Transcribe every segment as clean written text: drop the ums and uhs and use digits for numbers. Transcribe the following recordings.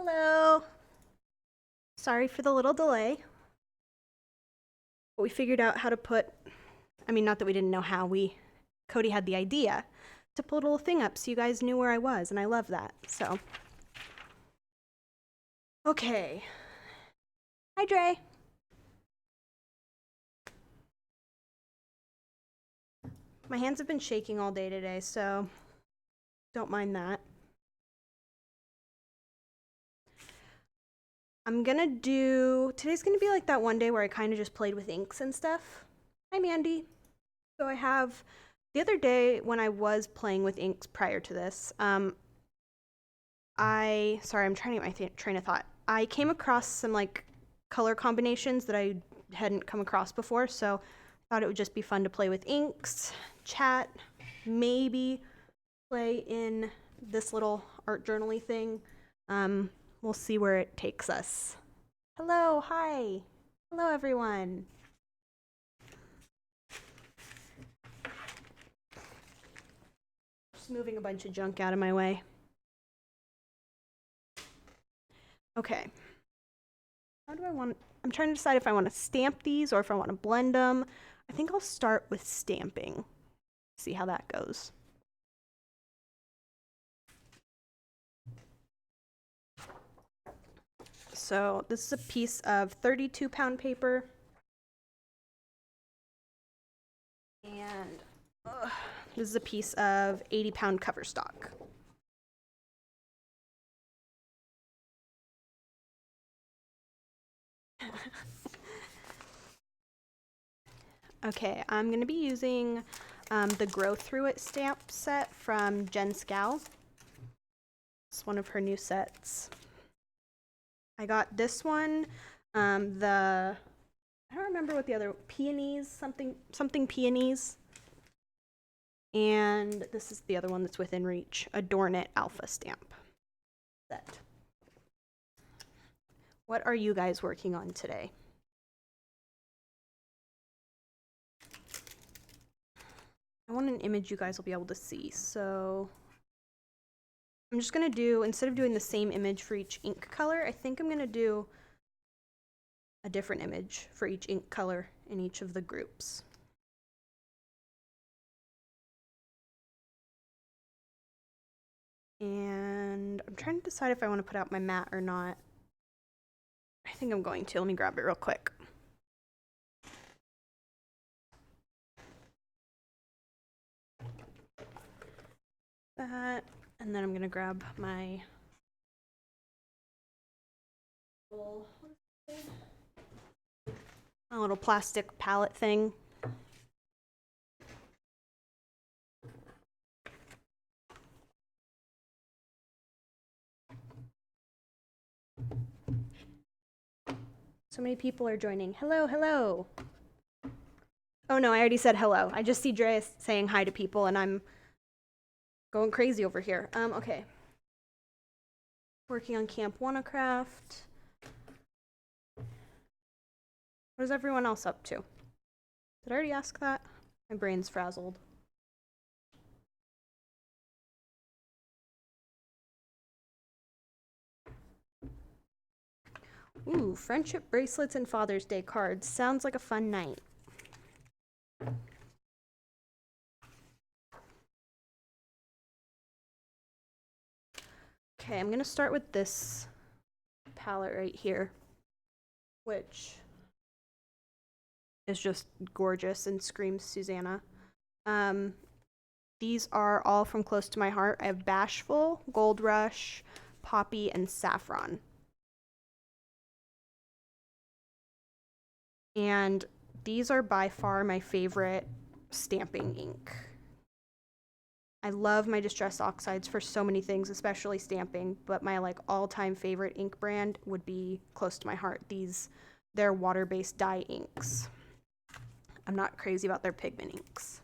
Hello. Sorry for the little delay. But we figured out how to put, not that we didn't know how, Cody had the idea to put a little thing up so you guys knew where I was, and I love that. So, okay. Hi, Dre. My hands have been shaking all day today, so don't mind that. Today's gonna be like that one day where I kind of just played with inks and stuff. Hi, Mandy. So the other day when I was playing with inks prior to this, sorry, I'm trying to get my train of thought. I came across some like color combinations that I hadn't come across before, so I thought it would just be fun to play with inks, chat, maybe play in this little art journaly thing. We'll see where it takes us. Hello, hi. Hello, everyone. Just moving a bunch of junk out of my way. Okay. I'm trying to decide if I want to stamp these or if I want to blend them. I think I'll start with stamping. See how that goes. So this is a piece of 32-pound paper. And this is a piece of 80-pound cover stock. Okay, I'm going to be using the Grow Through It stamp set from Jen Scal. It's one of her new sets. I got this one, I don't remember what the other, peonies, something peonies. And this is the other one that's within reach, Adorn It Alpha stamp set. What are you guys working on today? I want an image you guys will be able to see, so I'm just gonna instead of doing the same image for each ink color, I think I'm gonna do a different image for each ink color in each of the groups. And I'm trying to decide if I want to put out my mat or not. I think I'm going to. Let me grab it real quick. That, and then I'm gonna grab my little plastic palette thing. So many people are joining. Hello, hello. Oh no, I already said hello. I just see Dre saying hi to people and I'm going crazy over here. Okay. Working on Camp WannaCraft. What is everyone else up to? Did I already ask that? My brain's frazzled. Ooh, friendship bracelets and Father's Day cards. Sounds like a fun night. Okay, I'm gonna start with this palette right here, which is just gorgeous and screams Susanna. These are all from close to my heart. I have Bashful, Gold Rush, Poppy, and Saffron. And these are by far my favorite stamping ink. I love my Distress Oxides for so many things, especially stamping, but my all-time favorite ink brand would be close to my heart. They're water-based dye inks. I'm not crazy about their pigment inks.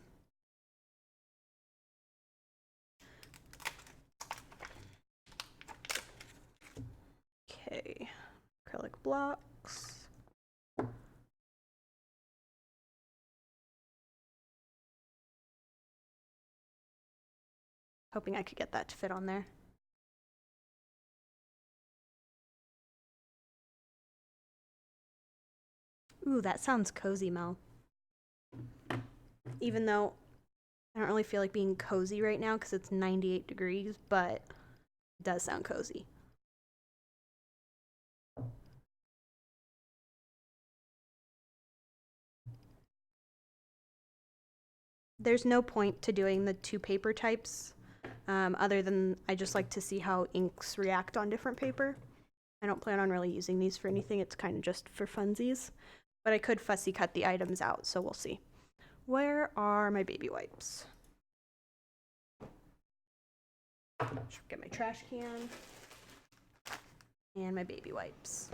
Okay, acrylic blocks. Hoping I could get that to fit on there. Ooh, that sounds cozy, Mel. Even though I don't really feel like being cozy right now because it's 98 degrees, but it does sound cozy. There's no point to doing the two paper types, other than I just like to see how inks react on different paper. I don't plan on really using these for anything. It's kind of just for funsies. But I could fussy cut the items out, so we'll see. Where are my baby wipes? Get my trash can and my baby wipes.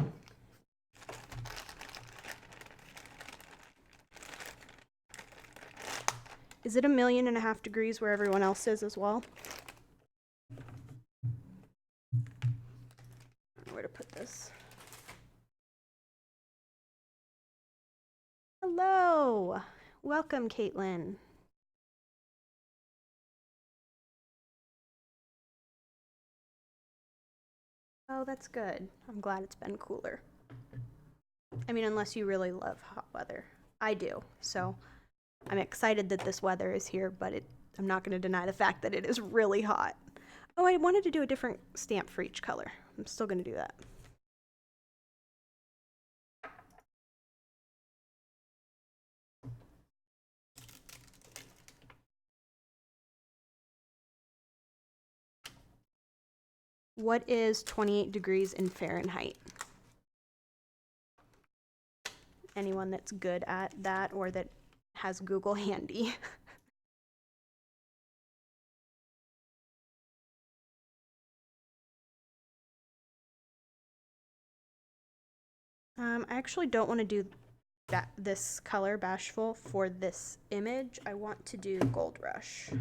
Is it 1.5 million degrees where everyone else is as well? I don't know where to put this. Hello! Welcome, Caitlin. Oh, that's good. I'm glad it's been cooler. I mean, unless you really love hot weather. I do, so I'm excited that this weather is here, but I'm not going to deny the fact that it is really hot. Oh, I wanted to do a different stamp for each color. I'm still going to do that. What is 28 degrees in Fahrenheit? Anyone that's good at that or that has Google handy. I actually don't want to do this color, Bashful, for this image. I want to do Gold Rush.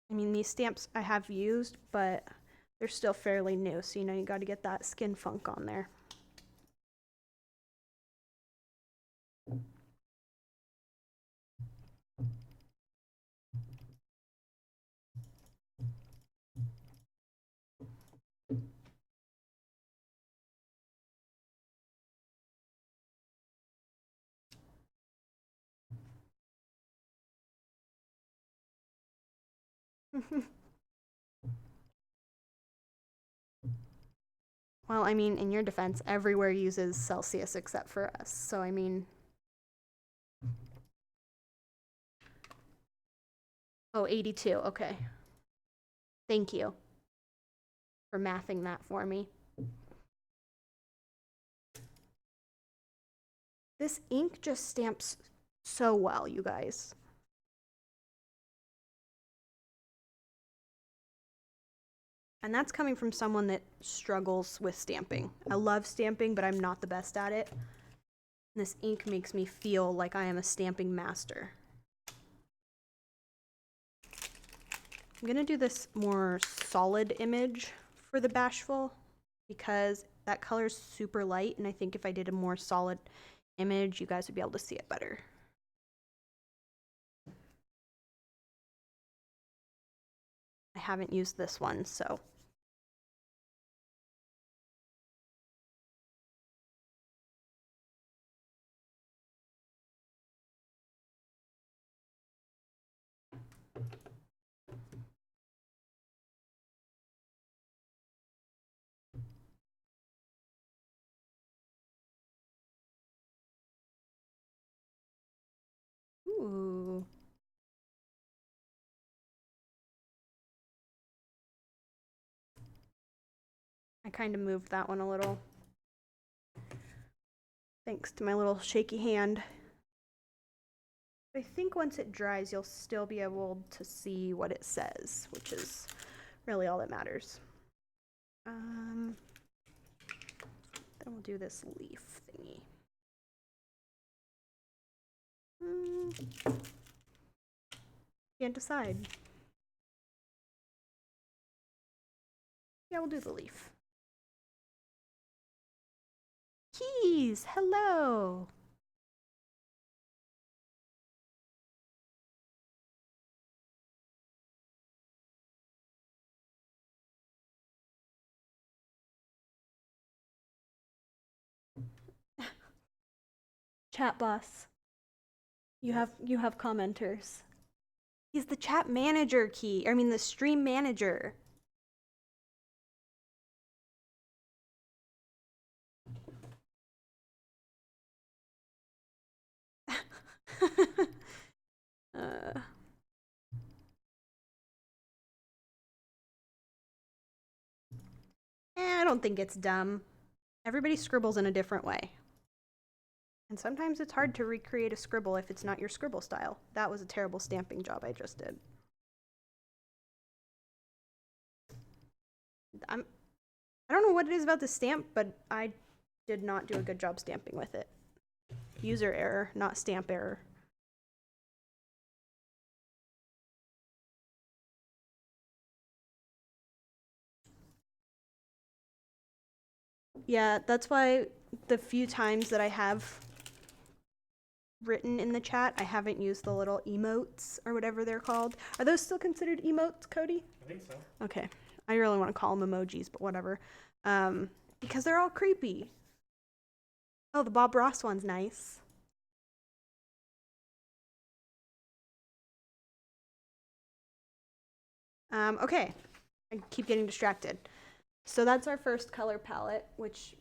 I mean, these stamps I have used, but they're still fairly new, so you got to get that skin funk on there. Well, I mean, in your defense, everywhere uses Celsius except for us, so I mean... Oh, 82, okay. Thank you for mathing that for me. This ink just stamps so well, you guys. And that's coming from someone that struggles with stamping. I love stamping, but I'm not the best at it. And this ink makes me feel like I am a stamping master. I'm gonna do this more solid image for the Bashful because that color is super light, and I think if I did a more solid image, you guys would be able to see it better. I haven't used this one, so. Ooh. I kind of moved that one a little. Thanks to my little shaky hand. I think once it dries, you'll still be able to see what it says, which is really all that matters. Then we'll do this leaf thingy. Can't decide. Yeah, we'll do the leaf. Keys, hello. Chat boss. You have commenters. He's the chat manager key. I mean the stream manager. I don't think it's dumb. Everybody scribbles in a different way. And sometimes it's hard to recreate a scribble if it's not your scribble style. That was a terrible stamping job I just did. I don't know what it is about the stamp, but I did not do a good job stamping with it. User error, not stamp error. Yeah, that's why the few times that I have written in the chat, I haven't used the little emotes or whatever they're called. Are those still considered emotes, Cody? I think so. Okay. I really want to call them emojis, but whatever. Because they're all creepy. Oh, the Bob Ross one's nice. Okay. I keep getting distracted. So that's our first color palette, which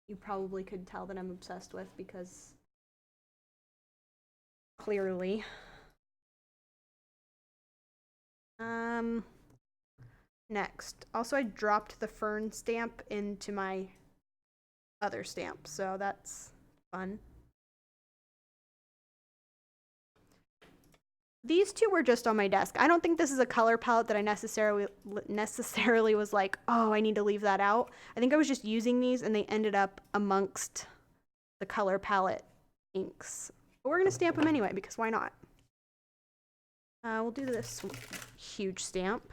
you probably could tell that I'm obsessed with because clearly. Next. Also, I dropped the fern stamp into my other stamp, so that's fun. These two were just on my desk. I don't think this is a color palette that I necessarily was like, oh, I need to leave that out. I think I was just using these and they ended up amongst the color palette inks. But we're going to stamp them anyway because why not? We'll do this huge stamp.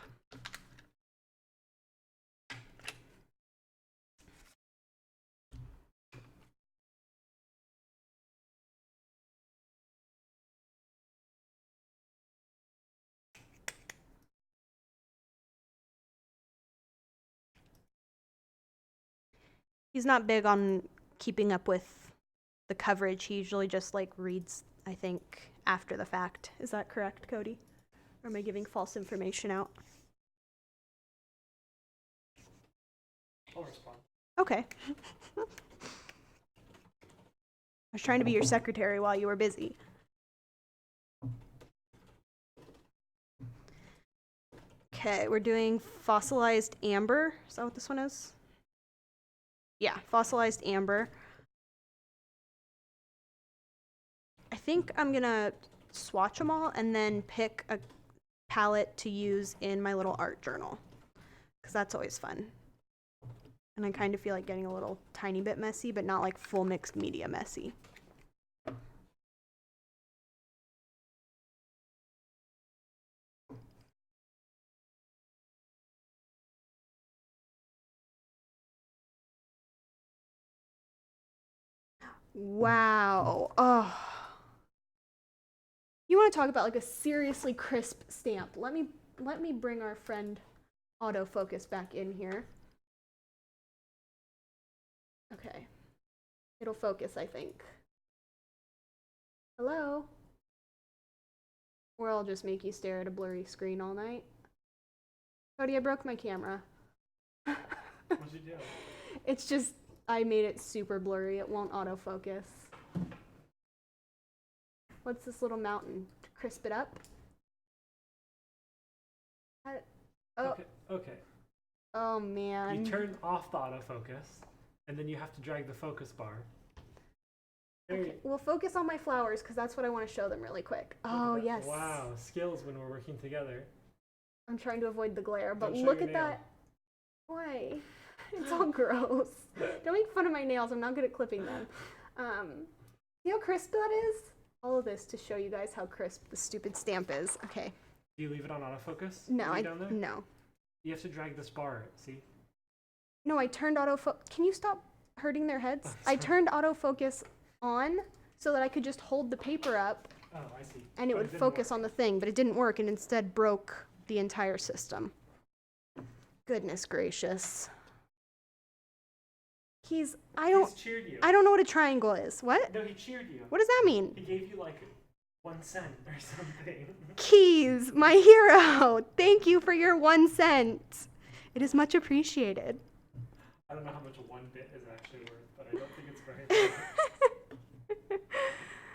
He's not big on keeping up with the coverage. He usually just like reads, I think, after the fact. Is that correct, Cody? Or am I giving false information out? I'll respond. Okay. I was trying to be your secretary while you were busy. Okay, we're doing fossilized amber. Is that what this one is? Yeah, fossilized amber. I think I'm gonna swatch them all and then pick a palette to use in my little art journal, because that's always fun. And I kind of feel like getting a little tiny bit messy, but not like full mixed media messy. Wow. Oh. You want to talk about like a seriously crisp stamp. Let me bring our friend autofocus back in here. Okay. It'll focus, I think. Hello? Or I'll just make you stare at a blurry screen all night. Cody, I broke my camera. What'd you do? It's just, I made it super blurry. It won't autofocus. What's this little mountain? To crisp it up? Oh. Okay. Oh, man. You turn off the autofocus, and then you have to drag the focus bar. Okay, we'll focus on my flowers because that's what I want to show them really quick. Oh, yes. Wow, skills when we're working together. I'm trying to avoid the glare, but Don't show look your at nail. that. Why? It's all gross. Don't make fun of my nails. I'm not good at clipping them. See how crisp that is? All of this to show you guys how crisp the stupid stamp is. Okay. Do you leave it on autofocus? No, No. You have to drag this bar, see? No, I turned autofocus. Can you stop hurting their heads? Oh, I turned autofocus on so that I could just hold the paper up Oh, I see. and it would focus on the thing, but it didn't work and instead broke the entire system. Goodness gracious. Keys, He's cheered you. I don't know what a triangle is. What? No, he cheered you. What does that mean? He gave you like 1 cent or something. Keys, my hero. Thank you for your 1 cent. It is much appreciated. I don't know how much 1 bit is actually worth, but I don't think it's very much.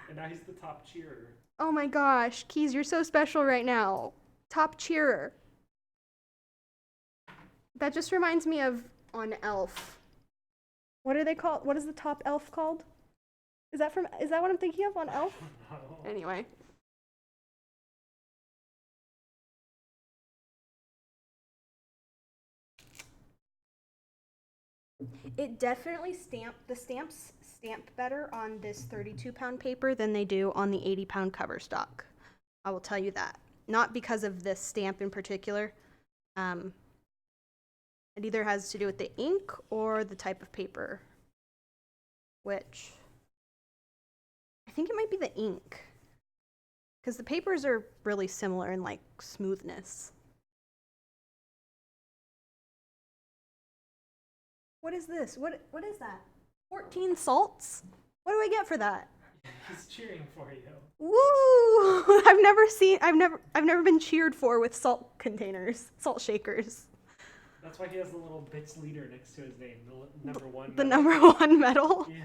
And now he's the top cheerer. Oh my gosh, Keys, you're so special right now. Top cheerer. That just reminds me of on Elf. What are they called? What is the top elf called? Is that what I'm thinking of on Elf? No. Anyway. It definitely the stamps stamp better on this 32-pound paper than they do on the 80-pound cover stock. I will tell you that. Not because of this stamp in particular. It either has to do with the ink or the type of paper, which I think it might be the ink, because the papers are really similar in like smoothness. What is this? What is that? 14 salts? What do I get for that? He's cheering for you. Woo! I've never been cheered for with salt containers, salt shakers. That's why he has the little bits leader next to his name, the number 1. The medal. number 1 medal. Yeah.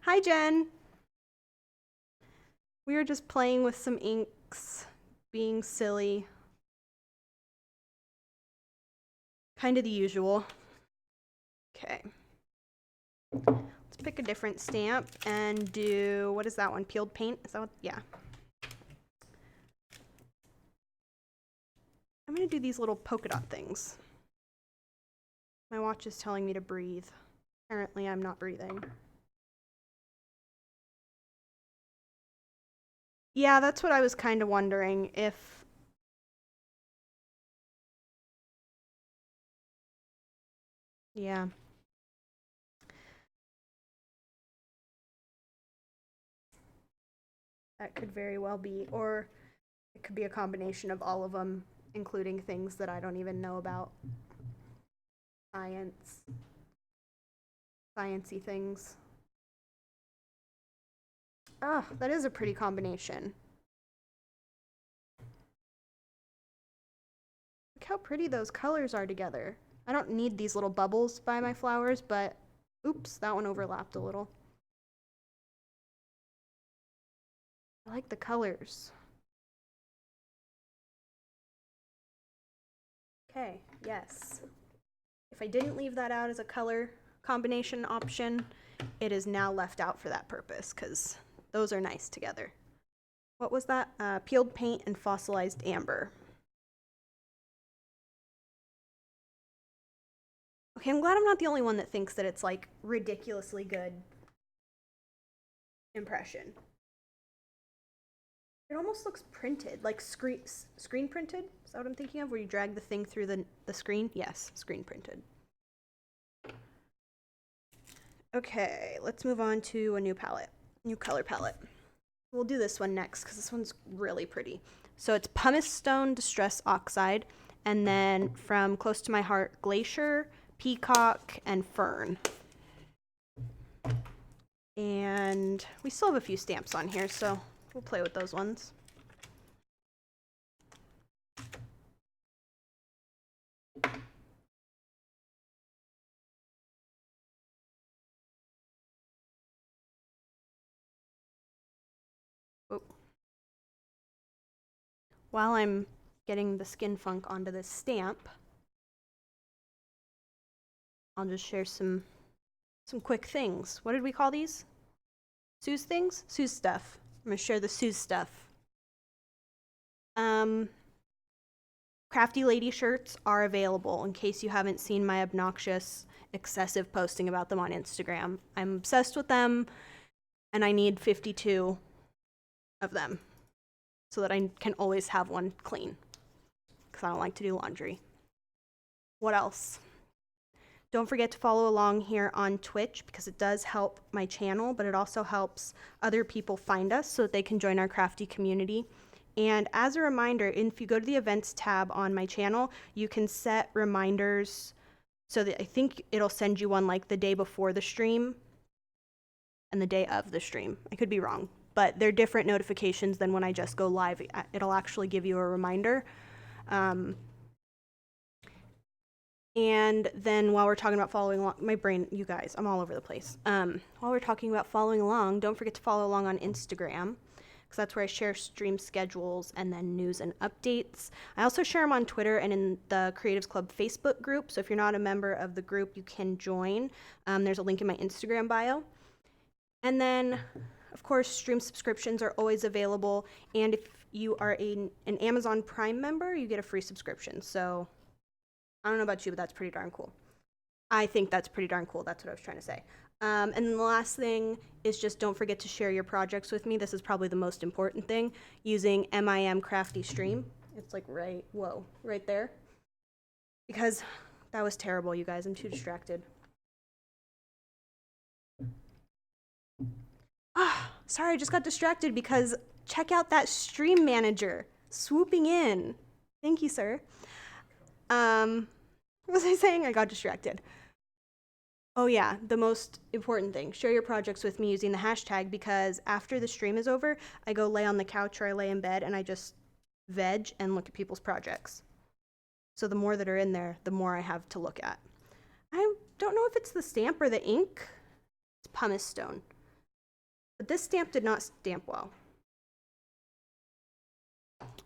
Hi, Jen. We are just playing with some inks, being silly. Kind of the usual. Okay. Let's pick a different stamp and do, what is that one? Peeled paint? Is that what? Yeah. I'm going to do these little polka dot things. My watch is telling me to breathe. Apparently, I'm not breathing. Yeah, that's what I was kind of wondering, if yeah. That could very well be, or it could be a combination of all of them, including things that I don't even know about. Sciencey things. Ah, that is a pretty combination. Look how pretty those colors are together. I don't need these little bubbles by my flowers, but oops, that one overlapped a little. I like the colors. Okay, yes. If I didn't leave that out as a color combination option, it is now left out for that purpose, because those are nice together. What was that? Peeled paint and fossilized amber. Okay, I'm glad I'm not the only one that thinks that it's like ridiculously good impression. It almost looks printed, like screen printed. Is that what I'm thinking of? Where you drag the thing through the screen? Yes, screen printed. Okay, let's move on to a new color palette. We'll do this one next because this one's really pretty. So it's Pumice Stone Distress Oxide, and then from Close to My Heart, Glacier, Peacock, and Fern. And we still have a few stamps on here, so we'll play with those ones. Oh. While I'm getting the skin funk onto this stamp, I'll just share some quick things. What did we call these? Sue's things? Sue's stuff. I'm gonna share the Sue's stuff. Crafty Lady shirts are available in case you haven't seen my obnoxious, excessive posting about them on Instagram. I'm obsessed with them, and I need 52 of them so that I can always have one clean, because I don't like to do laundry. What else? Don't forget to follow along here on Twitch, because it does help my channel, but it also helps other people find us so that they can join our crafty community. And as a reminder, if you go to the events tab on my channel, you can set reminders so that I think it'll send you one like the day before the stream and the day of the stream. I could be wrong, but they're different notifications than when I just go live. It'll actually give you a reminder. And then while we're talking about following along, my brain, you guys, I'm all over the place. While we're talking about following along, don't forget to follow along on Instagram, because that's where I share stream schedules and then news and updates. I also share them on Twitter and in the Creatives Club Facebook group. So if you're not a member of the group, you can join. There's a link in my Instagram bio. And then, of course, stream subscriptions are always available. And if you are an Amazon Prime member, you get a free subscription. So I don't know about you, but that's pretty darn cool. I think that's pretty darn cool. That's what I was trying to say. And then the last thing is just don't forget to share your projects with me. This is probably the most important thing, using MIM Crafty Stream. It's like right there. Because that was terrible, you guys. I'm too distracted. Sorry, I just got distracted because check out that stream manager swooping in. Thank you, sir. What was I saying? I got distracted. Oh yeah, the most important thing, share your projects with me using the hashtag, because after the stream is over, I go lay on the couch or I lay in bed and I just veg and look at people's projects. So the more that are in there, the more I have to look at. I don't know if it's the stamp or the ink. It's pumice stone. But this stamp did not stamp well.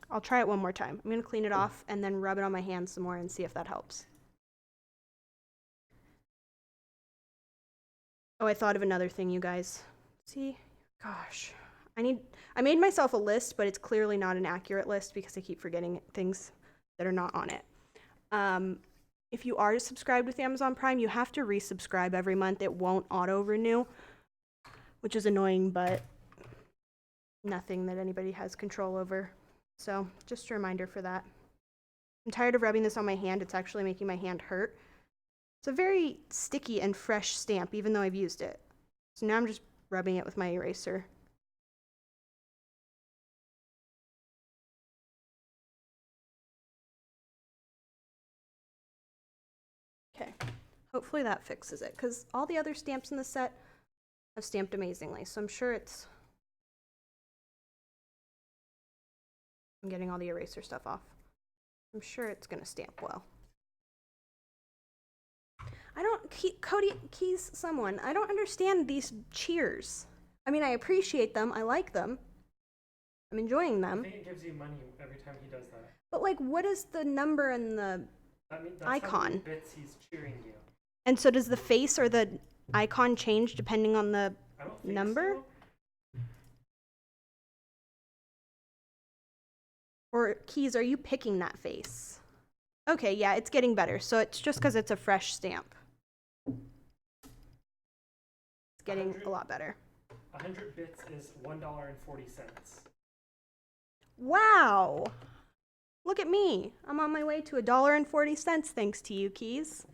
I'll try it one more time. I'm going to clean it off and then rub it on my hands some more and see if that helps. Oh, I thought of another thing, you guys. See? Gosh. I made myself a list, but it's clearly not an accurate list because I keep forgetting things that are not on it. If you are subscribed with Amazon Prime, you have to resubscribe every month. It won't auto-renew, which is annoying, but nothing that anybody has control over. So just a reminder for that. I'm tired of rubbing this on my hand. It's actually making my hand hurt. It's a very sticky and fresh stamp, even though I've used it. So now I'm just rubbing it with my eraser. Okay, hopefully that fixes it, because all the other stamps in the set have stamped amazingly, so I'm sure it's... I'm getting all the eraser stuff off. I'm sure it's gonna stamp well. Cody, Keys, someone, I don't understand these cheers. I mean, I appreciate them, I like them. I'm enjoying them. I think it gives you money every time he does that. But like, what is the number and the That's icon? how many bits he's cheering you. And so does the face or the icon change depending on the I don't think number? So. Or Keys, are you picking that face? Okay, yeah, it's getting better. So it's just because it's a fresh stamp. It's getting a lot better. 100 bits is $1.40. Wow! Look at me. I'm on my way to $1.40 thanks to you, Keys.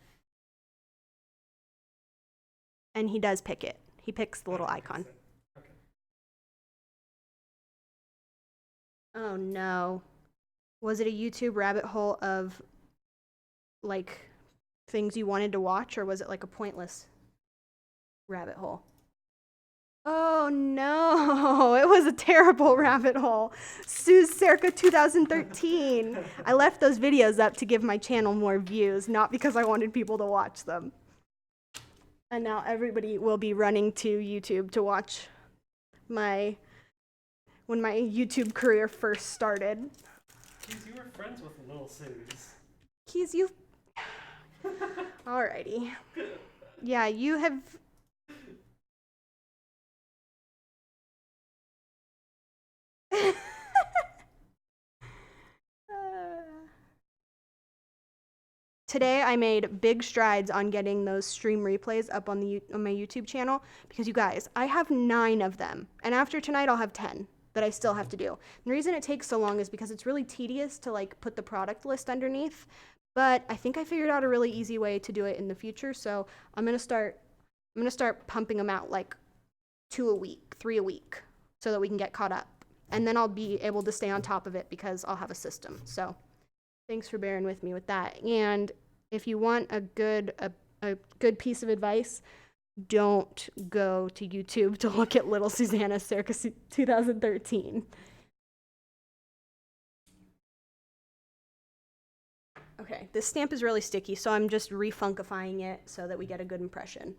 And he does pick it. He picks the little icon. Okay. Oh no. Was it a YouTube rabbit hole of like things you wanted to watch, or was it like a pointless rabbit hole? Oh no, it was a terrible rabbit hole. Sue's Circa 2013. I left those videos up to give my channel more views, not because I wanted people to watch them. And now everybody will be running to YouTube to watch when my YouTube career first started. Keys, you were friends with Lil Suze. Keys, you... Alrighty. Yeah, you have... Today I made big strides on getting those stream replays up on my YouTube channel, because you guys, I have 9 of them, and after tonight I'll have 10 that I still have to do. And the reason it takes so long is because it's really tedious to like put the product list underneath, but I think I figured out a really easy way to do it in the future, so I'm gonna start pumping them out like 2 a week, 3 a week, so that we can get caught up and then I'll be able to stay on top of it because I'll have a system. So thanks for bearing with me with that. And if you want a good piece of advice, don't go to YouTube to look at Little Susanna circa 2013. Okay, this stamp is really sticky, so I'm just refunkifying it so that we get a good impression.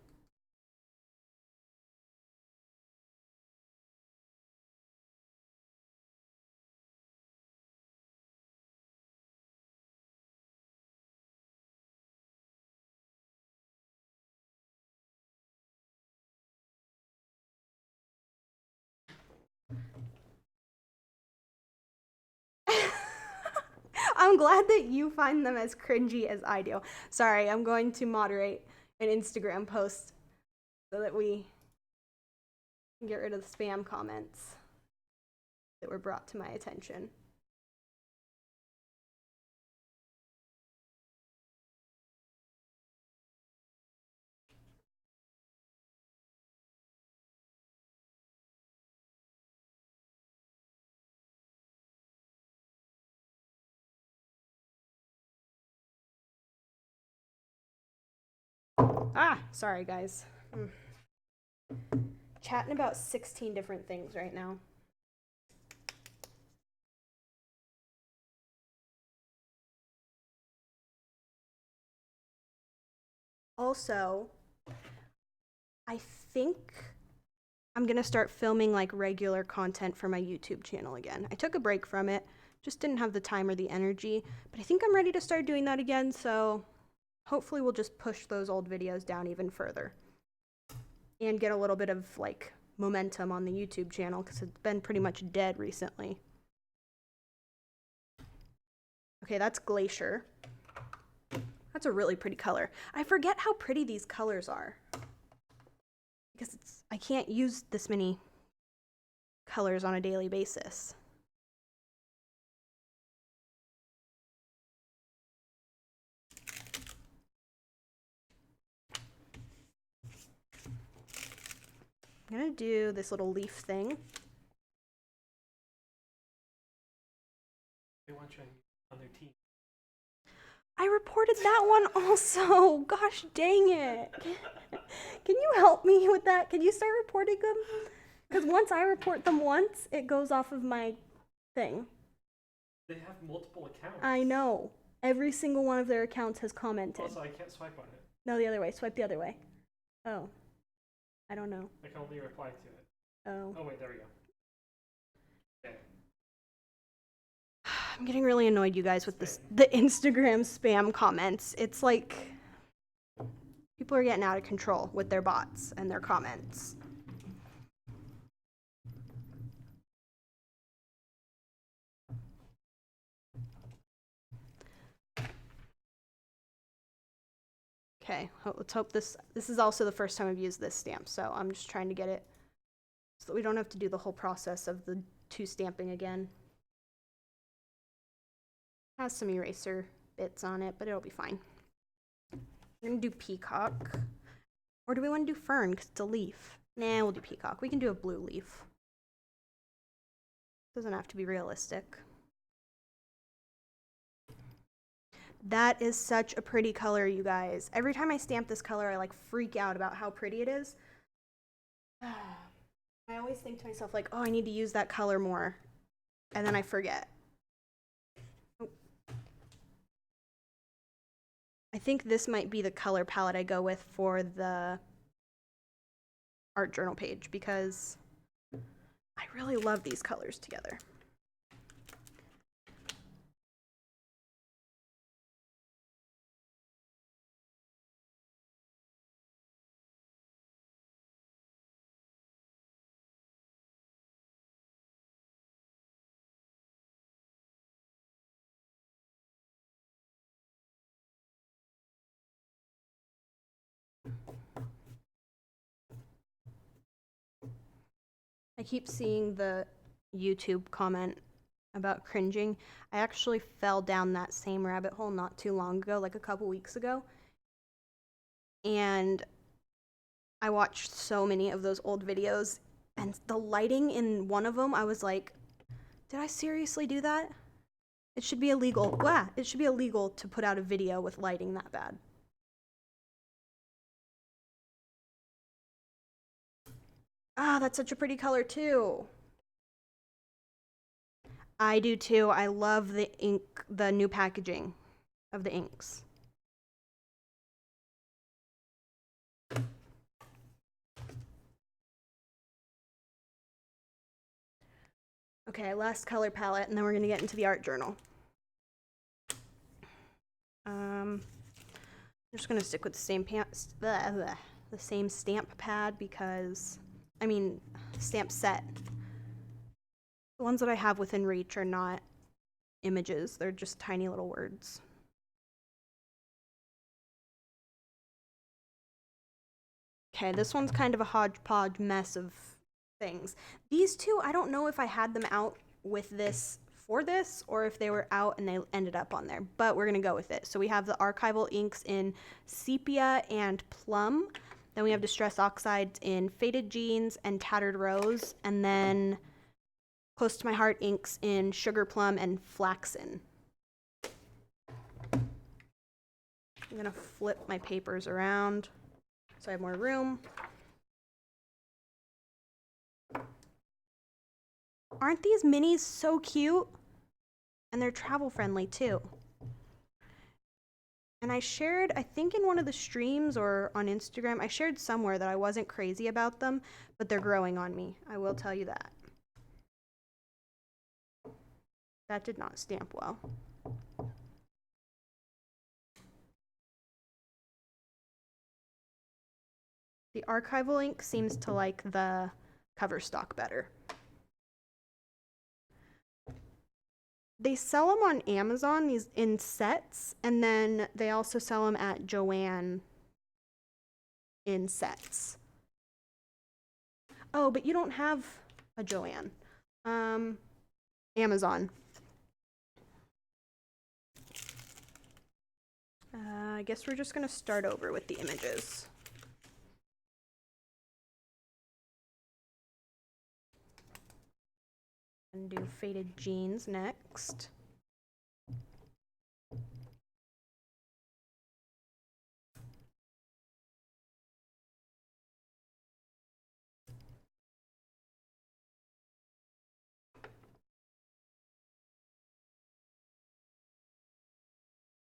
I'm glad that you find them as cringy as I do. Sorry, I'm going to moderate an Instagram post so that we can get rid of the spam comments that were brought to my attention. Sorry guys. Chatting about 16 different things right now. Also, I think I'm gonna start filming like regular content for my YouTube channel again. I took a break from it, just didn't have the time or the energy, but I think I'm ready to start doing that again, so hopefully we'll just push those old videos down even further and get a little bit of like momentum on the YouTube channel because it's been pretty much dead recently. Okay, that's Glacier. That's a really pretty color. I forget how pretty these colors are because I can't use this many colors on a daily basis. I'm gonna do this little leaf thing. They want you on their team. I reported that one also. Gosh dang it. Can you help me with that? Can you start reporting them? Because once I report them once, it goes off of my thing. They have multiple accounts. I know. Every single one of their accounts has commented. Also, I can't swipe on it. No, the other way. Swipe the other way. Oh. I don't know. I can only reply to it. Oh. Oh, wait, there we go. Okay. I'm getting really annoyed, you guys, with the Instagram spam comments. It's like people are getting out of control with their bots and their comments. Okay, let's hope this is also the first time I've used this stamp, so I'm just trying to get it so that we don't have to do the whole process of the two stamping again. Has some eraser bits on it, but it'll be fine. We're gonna do peacock. Or do we want to do fern because it's a leaf? Nah, we'll do peacock. We can do a blue leaf. Doesn't have to be realistic. That is such a pretty color, you guys. Every time I stamp this color, I like freak out about how pretty it is. I always think to myself like, oh, I need to use that color more. And then I forget. Oh. I think this might be the color palette I go with for the art journal page because I really love these colors together. I keep seeing the YouTube comment about cringing. I actually fell down that same rabbit hole not too long ago, like a couple weeks ago. And I watched so many of those old videos, and the lighting in one of them, I was like, Did I seriously do that? It should be illegal. Wow, it should be illegal to put out a video with lighting that bad. Ah, that's such a pretty color too. I do too. I love the ink, the new packaging of the inks. Okay, last color palette, and then we're gonna get into the art journal. I'm just gonna stick with the same the same stamp pad because, I mean, stamp set. The ones that I have within reach are not images, they're just tiny little words. Okay, this one's kind of a hodgepodge mess of things. These two, I don't know if I had them out with this for this or if they were out and they ended up on there, but we're gonna go with it. So we have the archival inks in sepia and plum. Then we have distress oxides in faded jeans and tattered rose, and then close to my heart inks in sugar plum and flaxen. I'm gonna flip my papers around so I have more room. Aren't these minis so cute? And they're travel friendly too. And I shared, I think in one of the streams or on Instagram, I shared somewhere that I wasn't crazy about them, but they're growing on me. I will tell you that. That did not stamp well. The archival ink seems to like the cover stock better. They sell them on Amazon, these in sets, and then they also sell them at Joann in sets. Oh, but you don't have a Joann. Amazon. I guess we're just gonna start over with the images. And do faded jeans next.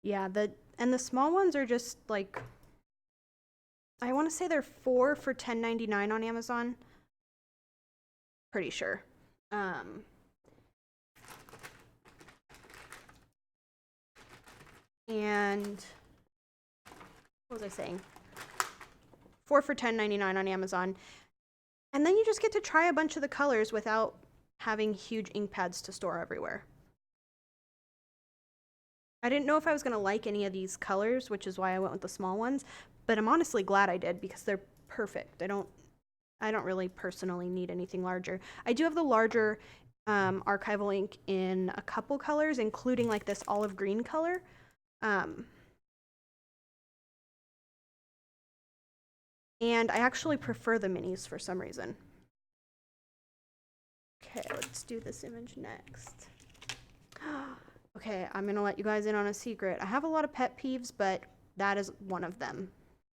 Yeah, the small ones are just like, I want to say they're 4 for $10.99 on Amazon. Pretty sure. And what was I saying? 4 for $10.99 on Amazon. And then you just get to try a bunch of the colors without having huge ink pads to store everywhere. I didn't know if I was gonna like any of these colors, which is why I went with the small ones, but I'm honestly glad I did because they're perfect. I don't really personally need anything larger. I do have the larger archival ink in a couple colors, including like this olive green color. And I actually prefer the minis for some reason. Okay, let's do this image next. Okay, I'm gonna let you guys in on a secret. I have a lot of pet peeves, but that is one of them.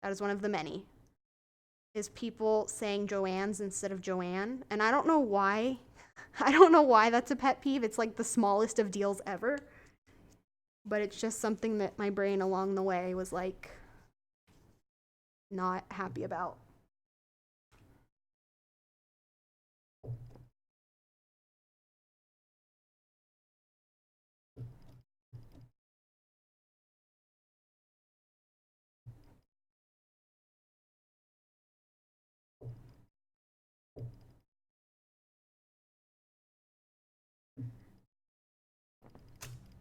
That is one of the many. Is people saying Joann's instead of Joann. And I don't know why. I don't know why that's a pet peeve. It's like the smallest of deals ever. But it's just something that my brain along the way was like not happy about.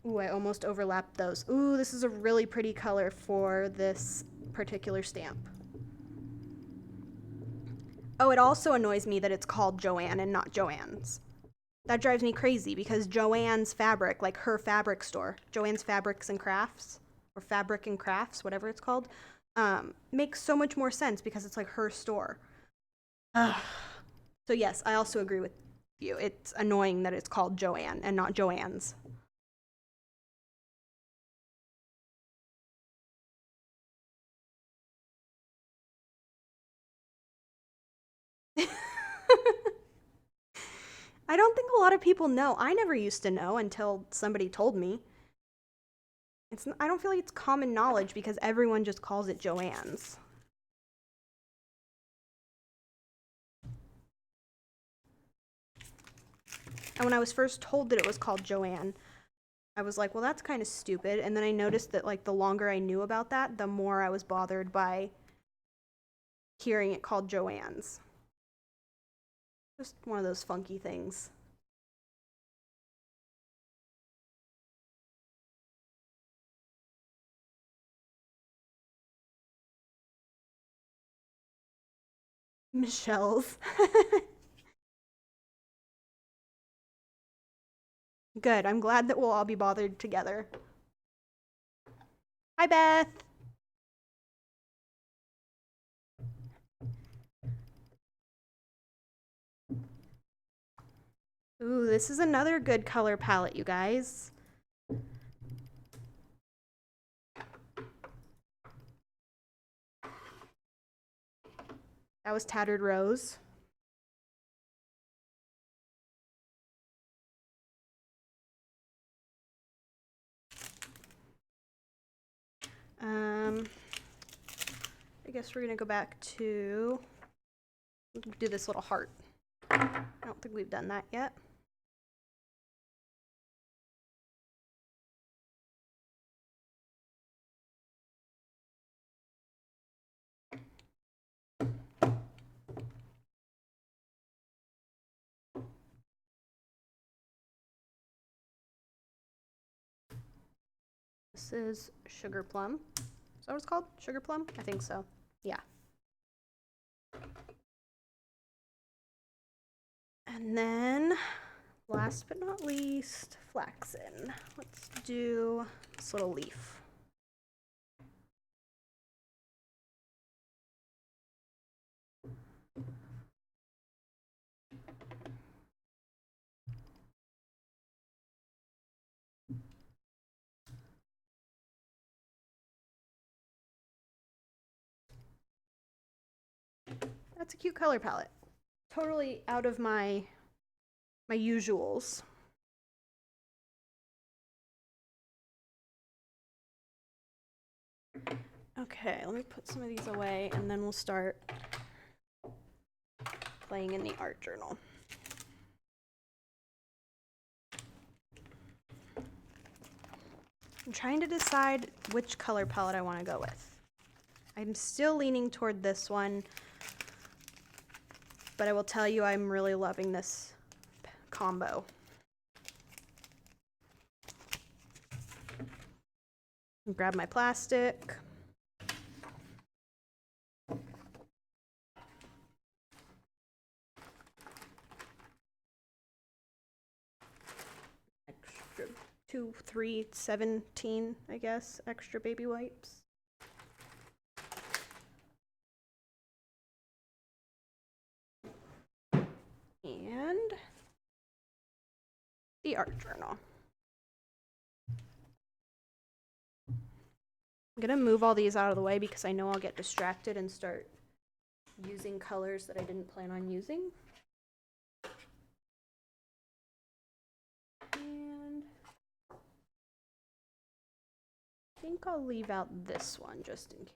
Ooh, I almost overlapped those. Ooh, this is a really pretty color for this particular stamp. Oh, it also annoys me that it's called Joann and not Joann's. That drives me crazy because Joann's Fabric, like her fabric store, Joann's Fabrics and Crafts, or Fabric and Crafts, whatever it's called, makes so much more sense because it's like her store. So yes, I also agree with you. It's annoying that it's called Joanne and not Joanne's. I don't think a lot of people know. I never used to know until somebody told me. I don't feel like it's common knowledge because everyone just calls it Joanne's. And when I was first told that it was called Joanne, I was like, well, that's kind of stupid. And then I noticed that, like, the longer I knew about that, the more I was bothered by hearing it called Joanne's. Just one of those funky things. Michelle's. Good. I'm glad that we'll all be bothered together. Hi, Beth. Ooh, this is another good color palette, you guys. That was Tattered Rose. I guess we're gonna go back to do this little heart. I don't think we've done that yet. This is Sugar Plum. Is that what it's called? Sugar Plum? I think so. Yeah. And then, last but not least, Flaxen. Let's do this little leaf. That's a cute color palette. Totally out of my usuals. Okay, let me put some of these away and then we'll start playing in the art journal. I'm trying to decide which color palette I want to go with. I'm still leaning toward this one, but I will tell you I'm really loving this combo. Grab my plastic. Extra 2, 3, 17, I guess, extra baby wipes. And the art journal. I'm gonna move all these out of the way because I know I'll get distracted and start using colors that I didn't plan on using. And I think I'll leave out this one just in case.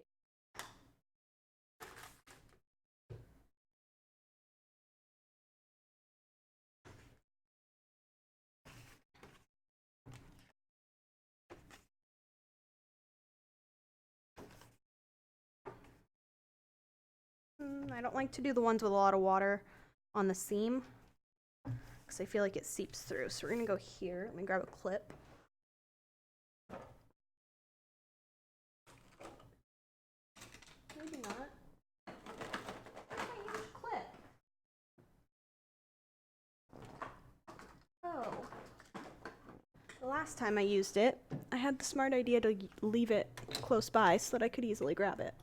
I don't like to do the ones with a lot of water on the seam because I feel like it seeps through. So we're gonna go here. Let me grab a clip. Maybe not. Why can't I use a clip? Oh. The last time I used it, I had the smart idea to leave it close by so that I could easily grab it.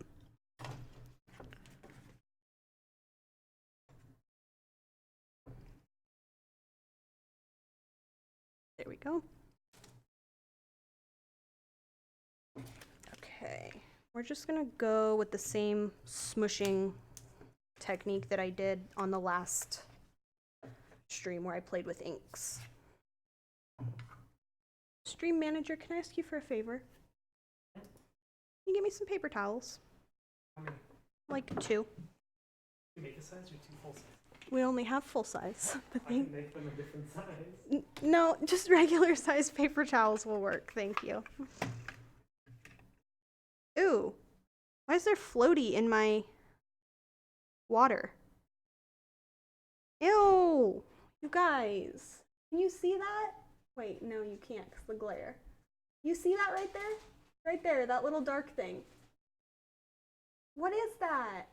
There we go. Okay, we're just gonna go with the same smushing technique that I did on the last stream where I played with inks. Stream manager, can I ask you for a favor? Can you get me some paper towels? How many? Like 2. You make a size or 2 full size? We only have full size. The I thing. can make them a different size. No, just regular size paper towels will work. Thank you. Ooh, why is there floaty in my water? Ew, you guys, can you see that? Wait, no, you can't because the glare. You see that right there? Right there, that little dark thing. What is that?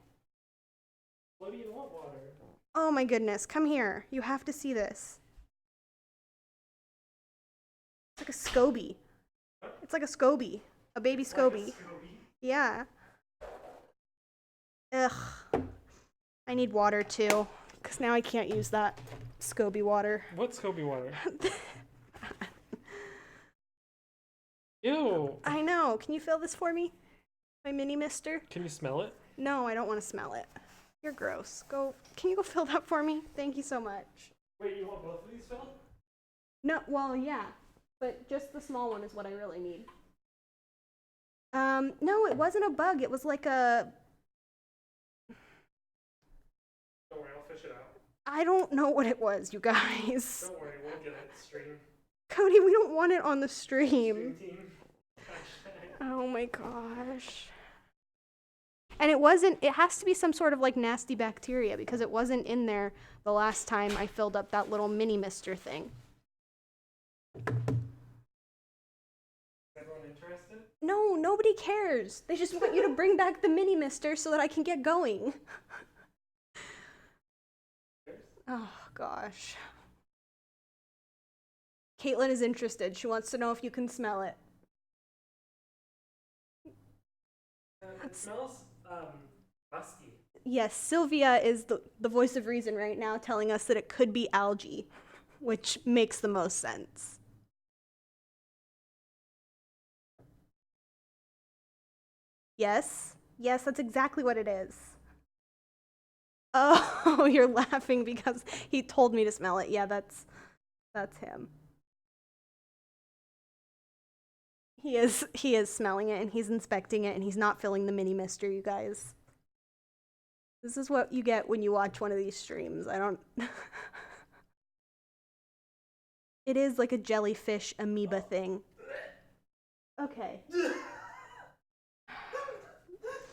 Floaty in what water? Oh my goodness, come here. You have to see this. It's like a SCOBY. What? It's like a SCOBY. A baby SCOBY. Like a SCOBY? Yeah. Ugh. I need water too, because now I can't use that SCOBY water. What's SCOBY water? Ew. I know. Can you fill this for me? My mini mister? Can you smell it? No, I don't want to smell it. You're gross. Can you go fill that for me? Thank you so much. Wait, you want both of these filled? No, well, yeah. But just the small one is what I really need. No, it wasn't a bug. It was like a... Don't worry, I'll fish it out. I don't know what it was, you guys. Don't worry, we'll get it. Stream. Cody, we don't want it on the stream. Stream team. Oh my gosh. And it has to be some sort of like nasty bacteria because it wasn't in there the last time I filled up that little mini mister thing. Is everyone interested? No, nobody cares. They just want you to bring back the mini mister so that I can get going. Oh gosh. Caitlin is interested. She wants to know if you can smell it. It smells musky. Yes, Sylvia is the voice of reason right now telling us that it could be algae, which makes the most sense. Yes, that's exactly what it is. Oh, you're laughing because he told me to smell it. Yeah, that's him. He is smelling it and he's inspecting it and he's not filling the mini mister, you guys. This is what you get when you watch one of these streams. I don't... It is like a jellyfish amoeba thing. Okay.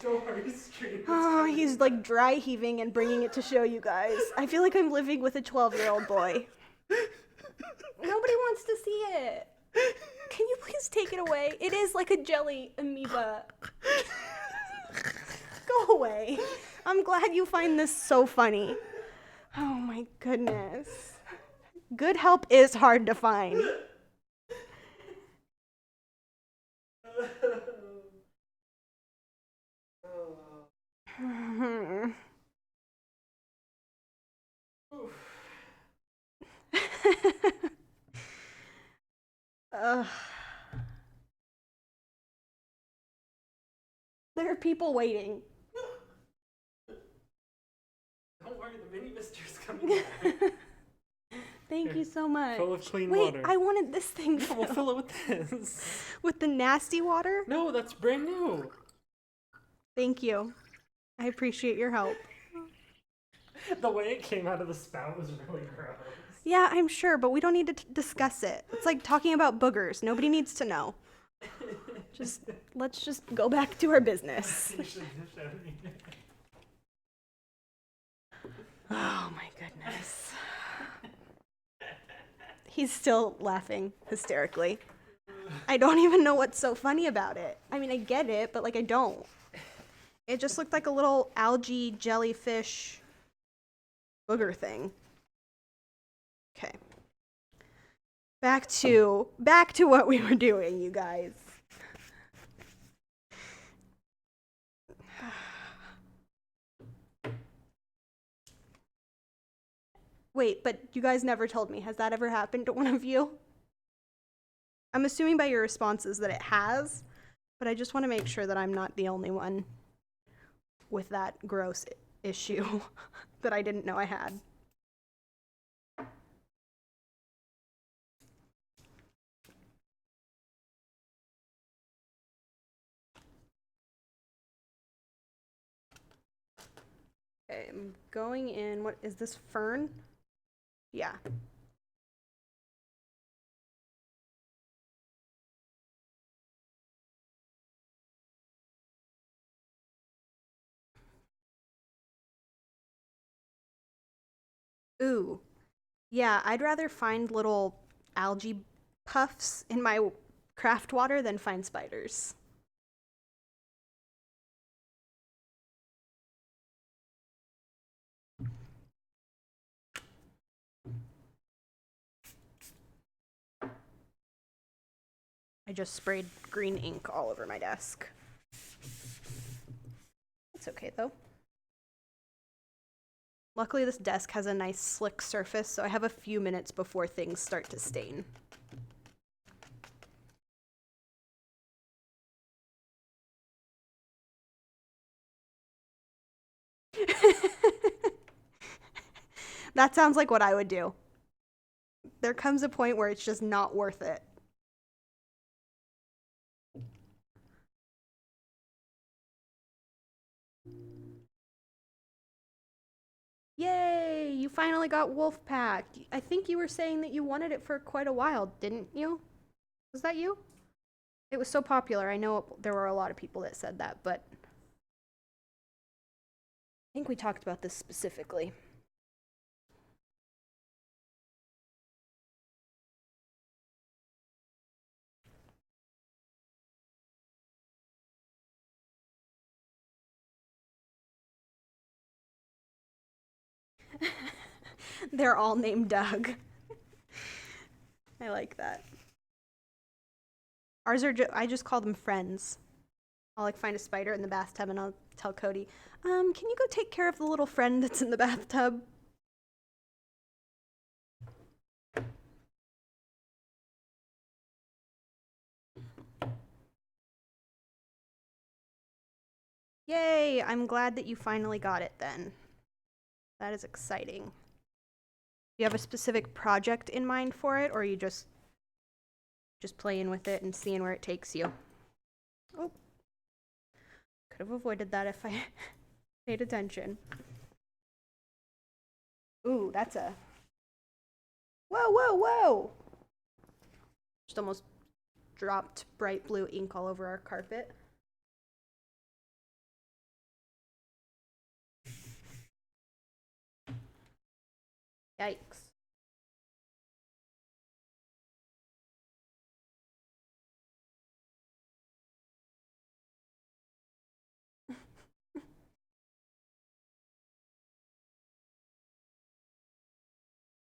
Don't worry, stream. Oh, he's like dry heaving and bringing it to show you guys. I feel like I'm living with a 12-year-old boy. Nobody wants to see it. Can you please take it away? It is like a jelly amoeba. Go away. I'm glad you find this so funny. Oh my goodness. Good help is hard to find. There are people waiting. Don't worry, the mini mister's coming back. Thank you so much. Full of clean Wait, water. I wanted this thing Yeah, we'll filled. fill it with this. With the nasty water? No, that's brand new. Thank you. I appreciate your help. The way it came out of the spout was really gross. Yeah, I'm sure, but we don't need to discuss it. It's like talking about boogers. Nobody needs to know. Let's just go back to our business. You should have shown me. Oh my goodness. He's still laughing hysterically. I don't even know what's so funny about it. I mean, I get it, but like I don't. It just looked like a little algae jellyfish booger thing. Okay. Back to what we were doing, you guys. Wait, but you guys never told me. Has that ever happened to one of you? I'm assuming by your responses that it has, but I just want to make sure that I'm not the only one with that gross issue that I didn't know I had. Okay, I'm going in. What is this, fern? Yeah. Ooh. Yeah, I'd rather find little algae puffs in my craft water than find spiders. I just sprayed green ink all over my desk. It's okay though. Luckily, this desk has a nice slick surface, so I have a few minutes before things start to stain. That sounds like what I would do. There comes a point where it's just not worth it. Yay! You finally got Wolfpack. I think you were saying that you wanted it for quite a while, didn't you? Was that you? It was so popular. I know there were a lot of people that said that, but I think we talked about this specifically. They're all named Doug. I like that. Ours are I just call them friends. I'll like find a spider in the bathtub and I'll tell Cody, can you go take care of the little friend that's in the bathtub? Yay, I'm glad that you finally got it then. That is exciting. Do you have a specific project in mind for it, or are you just playing with it and seeing where it takes you? Oh. Could have avoided that if I paid attention. Ooh, that's a... Whoa, whoa, whoa! Just almost dropped bright blue ink all over our carpet. Yikes.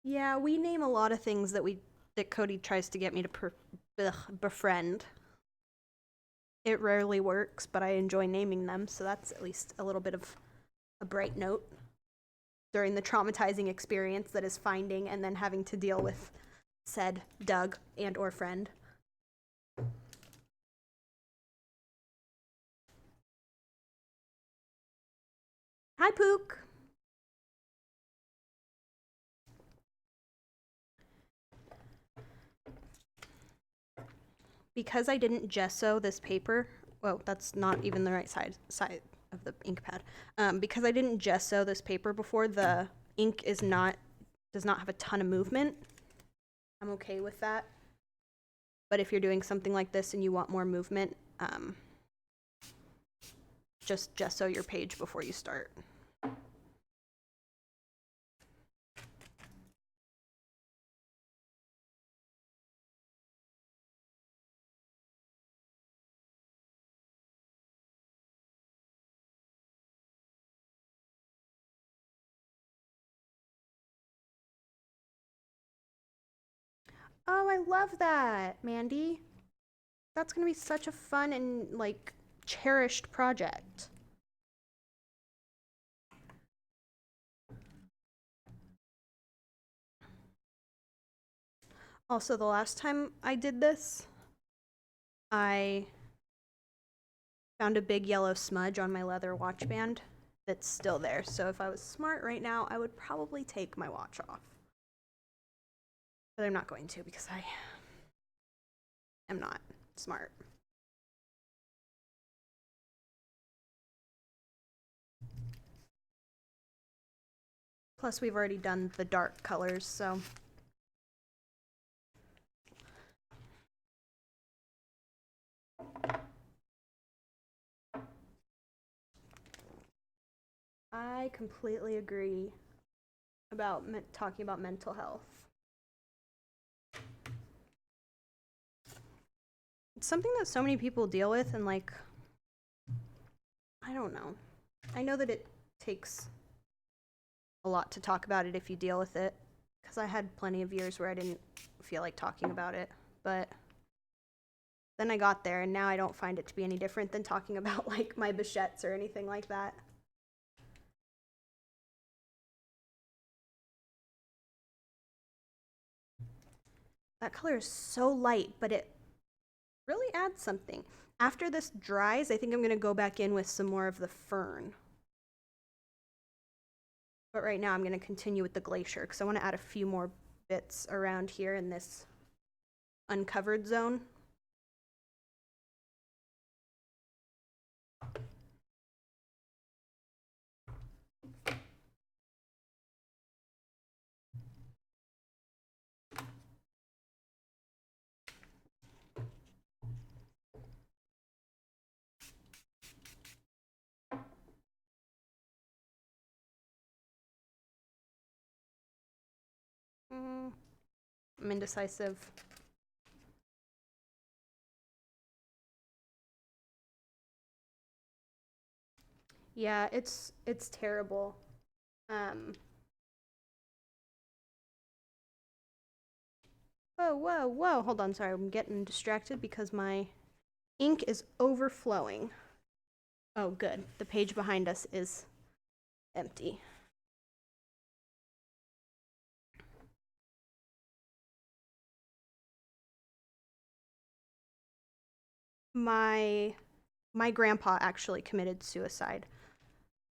Yeah, we name a lot of things that Cody tries to get me to befriend. It rarely works, but I enjoy naming them, so that's at least a little bit of a bright note during the traumatizing experience that is finding and then having to deal with said Doug and or friend. Hi, Pook. Because I didn't gesso this paper, well, that's not even the right side of the ink pad. Because I didn't gesso this paper before, the ink does not have a ton of movement. I'm okay with that. But if you're doing something like this and you want more movement, just gesso your page before you start. Oh, I love that, Mandy. That's gonna be such a fun and like cherished project. Also, the last time I did this, I found a big yellow smudge on my leather watch band that's still there. So if I was smart right now, I would probably take my watch off. But I'm not going to because I am not smart. Plus, we've already done the dark colors, so. I completely agree about talking about mental health. It's something that so many people deal with, and like, I don't know. I know that it takes a lot to talk about it if you deal with it, because I had plenty of years where I didn't feel like talking about it, but then I got there, and now I don't find it to be any different than talking about like my Bichettes or anything like that. That color is so light, but it really adds something. After this dries, I think I'm going to go back in with some more of the fern. But right now I'm going to continue with the glacier because I want to add a few more bits around here in this uncovered zone. I'm indecisive. Yeah, it's terrible. Whoa. Hold on, sorry. I'm getting distracted because my ink is overflowing. Oh, good. The page behind us is empty. My grandpa actually committed suicide.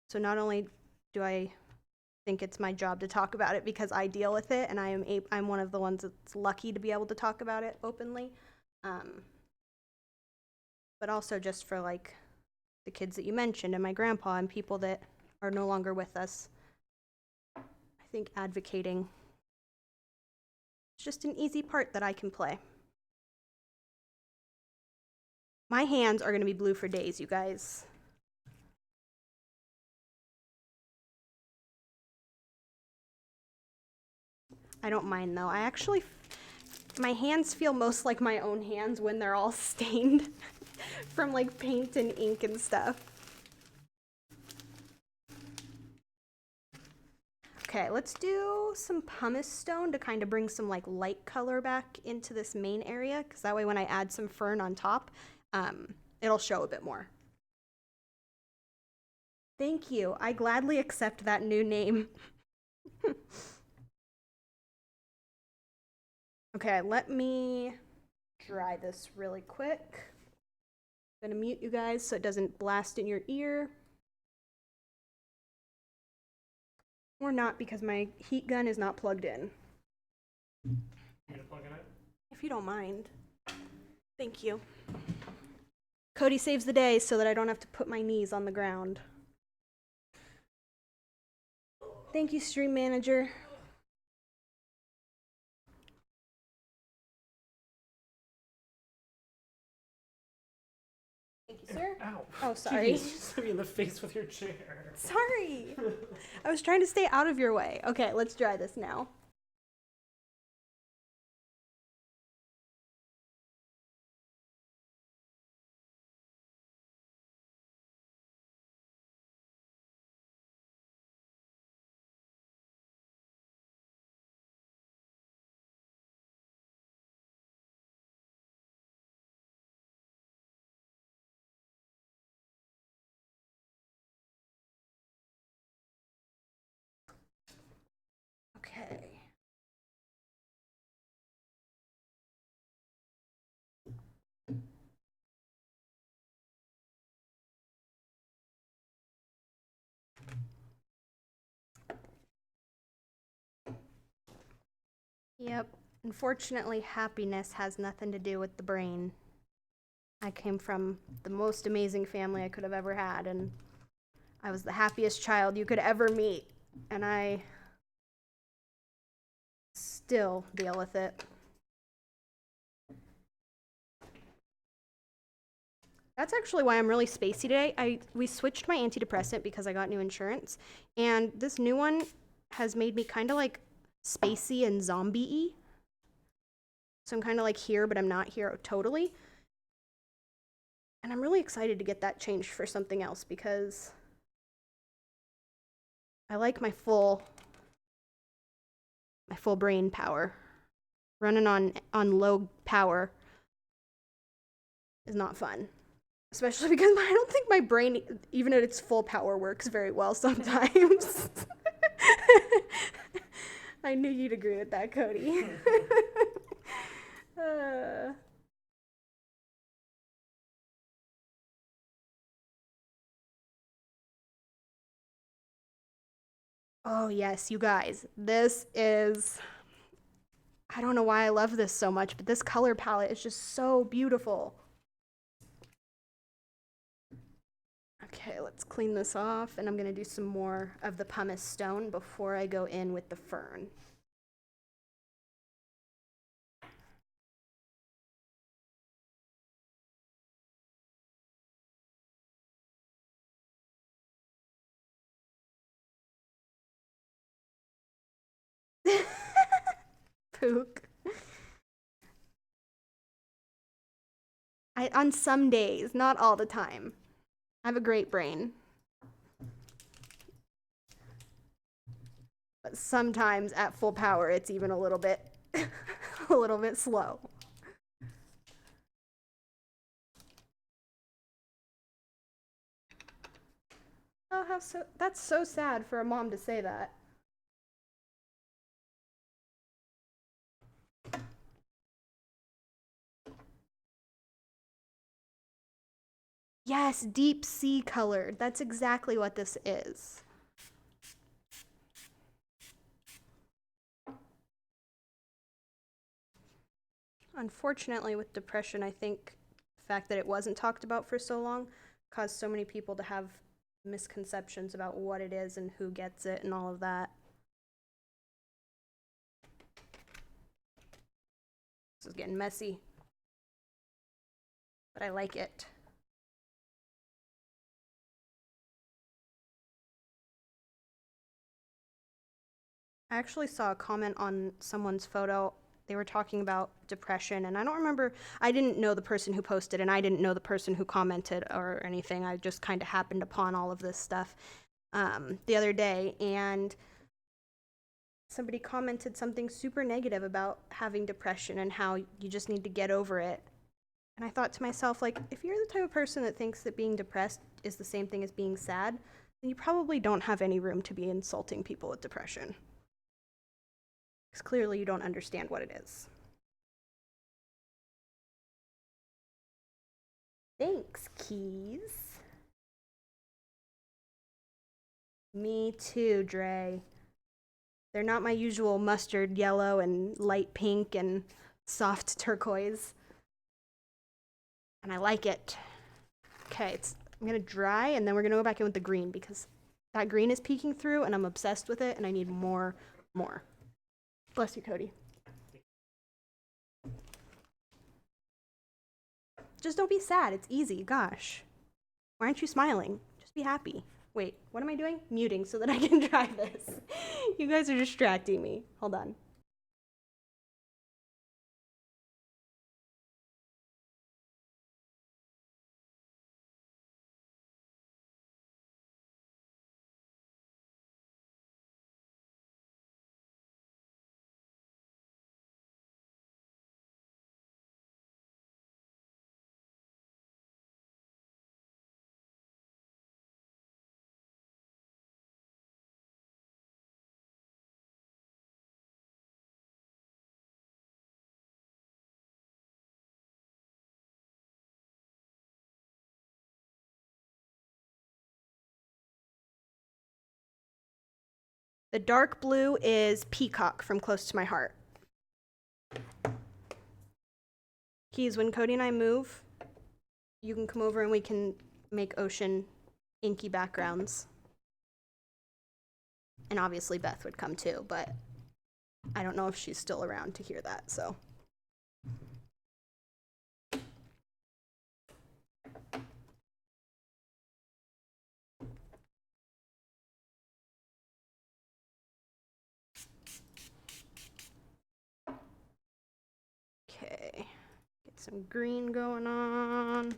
So not only do I think it's my job to talk about it because I deal with it and I'm one of the ones that's lucky to be able to talk about it openly, but also just for like the kids that you mentioned and my grandpa and people that are no longer with us. I think advocating is just an easy part that I can play. My hands are going to be blue for days, you guys. I don't mind though. My hands feel most like my own hands when they're all stained from like paint and ink and stuff. Okay, let's do some pumice stone to kind of bring some like light color back into this main area, because that way when I add some fern on top, it'll show a bit more. Thank you. I gladly accept that new name. Okay, let me dry this really quick. I'm gonna mute you guys so it doesn't blast in your ear. Or not, because my heat gun is not plugged in. You gonna plug in it? If you don't mind. Thank you. Cody saves the day so that I don't have to put my knees on the ground. Thank you, Stream Manager. Thank you, sir. Ow. Oh, sorry. Jeez, you slammed me in the face with your chair. Sorry. I was trying to stay out of your way. Okay, let's dry this now. Okay. Yep. Unfortunately, happiness has nothing to do with the brain. I came from the most amazing family I could have ever had, and I was the happiest child you could ever meet, and I still deal with it. That's actually why I'm really spacey today. We switched my antidepressant because I got new insurance, and this new one has made me kind of like spacey and zombie-y. So I'm kind of like here, but I'm not here totally. And I'm really excited to get that changed for something else because I like my full brain power. Running on low power is not fun. Especially because I don't think my brain, even at its full power, works very well sometimes. I knew you'd agree with that, Cody. Oh, yes, you guys. This is. I don't know why I love this so much, but this color palette is just so beautiful. Okay, let's clean this off, and I'm going to do some more of the pumice stone before I go in with the fern. Pook. On some days, not all the time. I have a great brain. But sometimes at full power, it's even a little bit, a little bit slow. Oh, that's so sad for a mom to say that. Yes, deep sea colored. That's exactly what this is. Unfortunately, with depression, I think the fact that it wasn't talked about for so long caused so many people to have misconceptions about what it is and who gets it and all of that. This is getting messy, but I like it. I actually saw a comment on someone's photo. They were talking about depression, and I don't remember. I didn't know the person who posted, and I didn't know the person who commented or anything. I just kind of happened upon all of this stuff the other day, and somebody commented something super negative about having depression and how you just need to get over it. And I thought to myself, like, if you're the type of person that thinks that being depressed is the same thing as being sad, then you probably don't have any room to be insulting people with depression. Because clearly you don't understand what it is. Thanks, Keys. Me too, Dre. They're not my usual mustard yellow and light pink and soft turquoise. And I like it. Okay, I'm gonna dry and then we're gonna go back in with the green because that green is peeking through and I'm obsessed with it and I need more. Bless you, Cody. Just don't be sad. It's easy. Gosh. Why aren't you smiling? Just be happy. Wait, what am I doing? Muting so that I can dry this. You guys are distracting me. Hold on. The dark blue is Peacock from Close to My Heart. Keys, when Cody and I move, you can come over and we can make ocean inky backgrounds. And obviously Beth would come too, but I don't know if she's still around to hear that, so. Okay, get some green going on.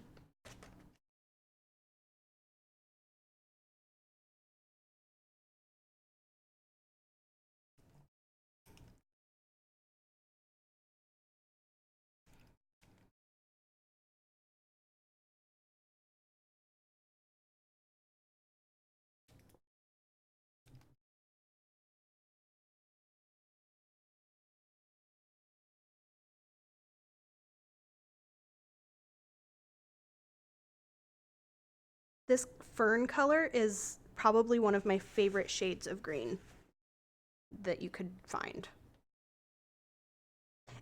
This fern color is probably one of my favorite shades of green that you could find.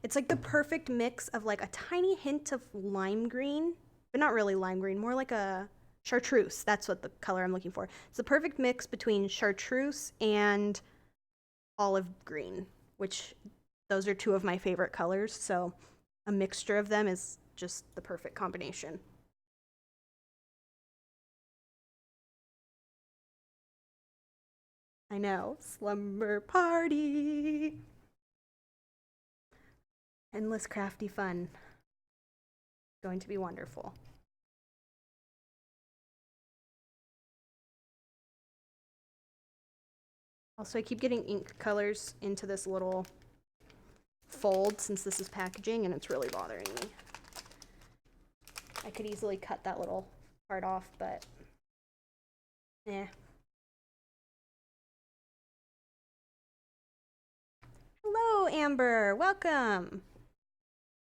It's like the perfect mix of like a tiny hint of lime green, but not really lime green, more like a chartreuse. That's what the color I'm looking for. It's the perfect mix between chartreuse and olive green, which those are two of my favorite colors. So a mixture of them is just the perfect combination. I know, slumber party. Endless crafty fun. Going to be wonderful. Also, I keep getting ink colors into this little fold since this is packaging and it's really bothering me. I could easily cut that little part off, but eh. Hello, Amber. Welcome.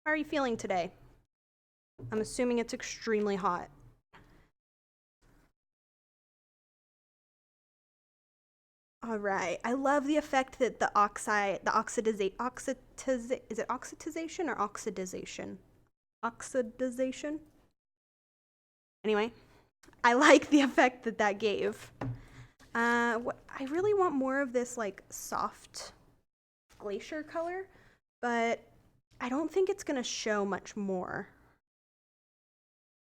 How are you feeling today? I'm assuming it's extremely hot. All right. I love the effect that the is it oxidization or oxidization? Oxidization? Anyway, I like the effect that that gave. I really want more of this like soft glacier color, but I don't think it's gonna show much more.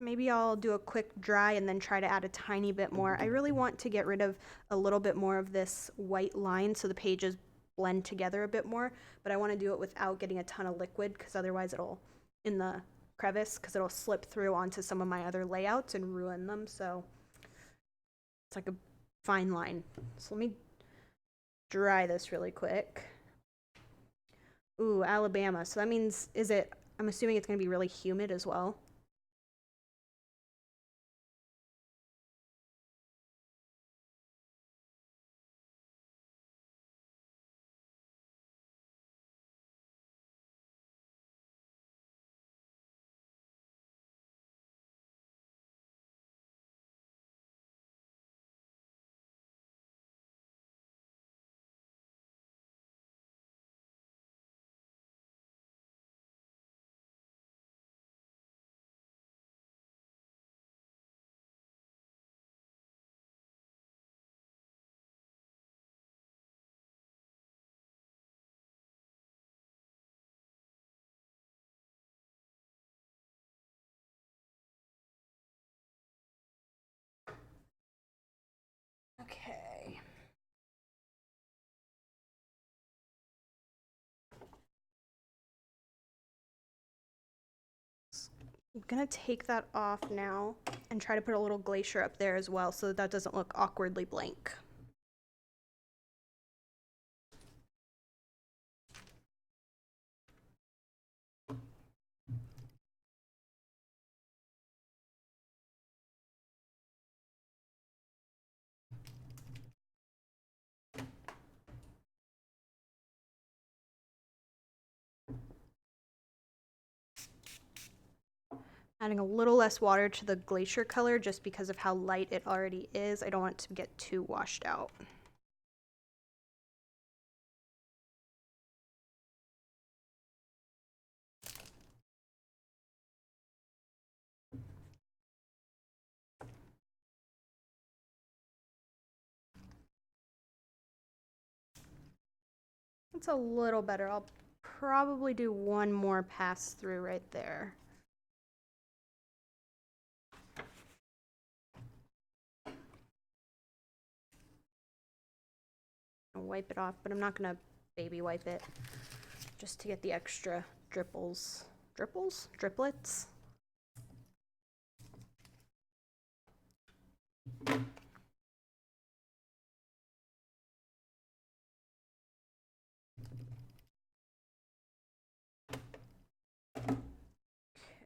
Maybe I'll do a quick dry and then try to add a tiny bit more. I really want to get rid of a little bit more of this white line so the pages blend together a bit more, but I want to do it without getting a ton of liquid because otherwise it'll, in the crevice, because it'll slip through onto some of my other layouts and ruin them, so it's like a fine line. So let me dry this really quick. Ooh, Alabama. So that means, I'm assuming it's going to be really humid as well. Okay. I'm gonna take that off now and try to put a little glacier up there as well so that that doesn't look awkwardly blank. Adding a little less water to the glacier color just because of how light it already is. I don't want it to get too washed out. It's a little better. I'll probably do one more pass through right there. I'll wipe it off, but I'm not gonna baby wipe it just to get the extra driplets.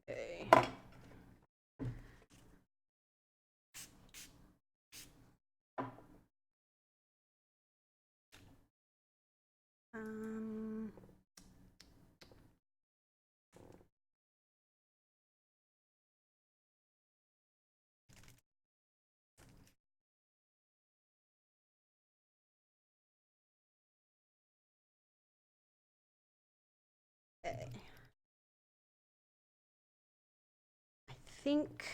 Okay. Um, okay. I think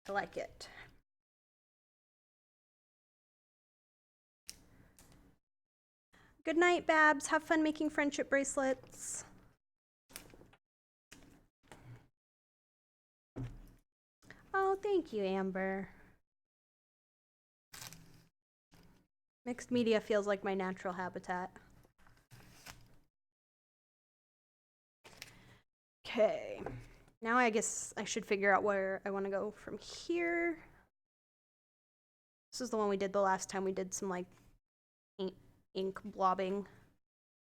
I like it. Good night, Babs. Have fun making friendship bracelets. Oh, thank you, Amber. Mixed media feels like my natural habitat. Okay. Now I guess I should figure out where I want to go from here. This is the one we did the last time we did some like ink blobbing.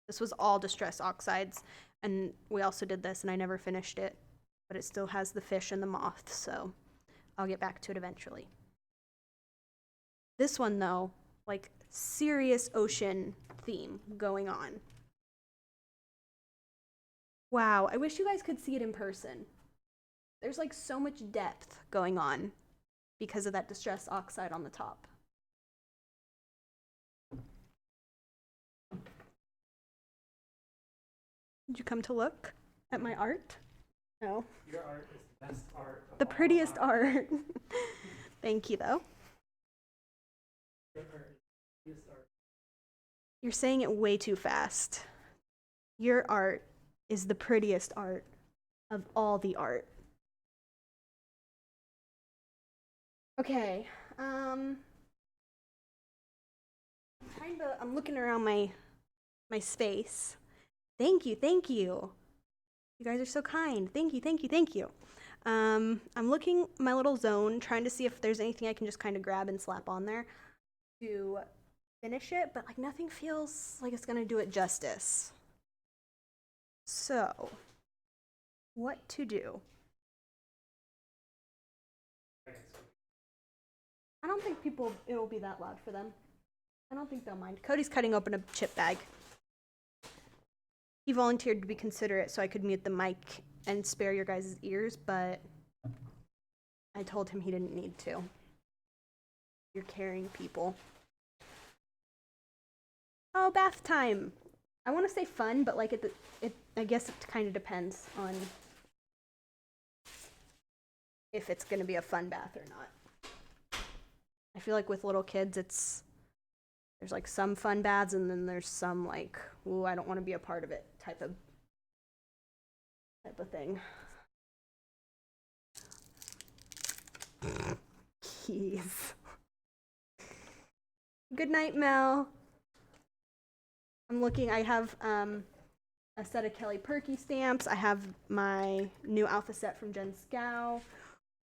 This was all Distress Oxides, and we also did this and I never finished it, but it still has the fish and the moth, so I'll get back to it eventually. This one though, like serious ocean theme going on. Wow, I wish you guys could see it in person. There's like so much depth going on because of that Distress Oxide on the top. Did you come to look at my art? No. Your art is the best art. Of The all prettiest art. art. Thank you, though. Your art is the prettiest art. You're saying it way too fast. Your art is the prettiest art of all the art. Okay. I'm looking around my space. Thank you, thank you. You guys are so kind. Thank you, thank you, thank you. I'm looking my little zone, trying to see if there's anything I can just kind of grab and slap on there to finish it, but like nothing feels like it's gonna do it justice. So, what to do? I don't think it will be that loud for them. I don't think they'll mind. Cody's cutting open a chip bag. He volunteered to be considerate so I could mute the mic and spare your guys' ears, but I told him he didn't need to. You're caring people. Oh, bath time. I want to say fun, but like I guess it kind of depends on if it's going to be a fun bath or not. I feel like with little kids, there's like some fun baths and then there's some like, ooh, I don't want to be a part of it type of thing. Keys. Good night, Mel. I'm looking, I have a set of Kelly Perky stamps. I have my new alpha set from Jen Scow.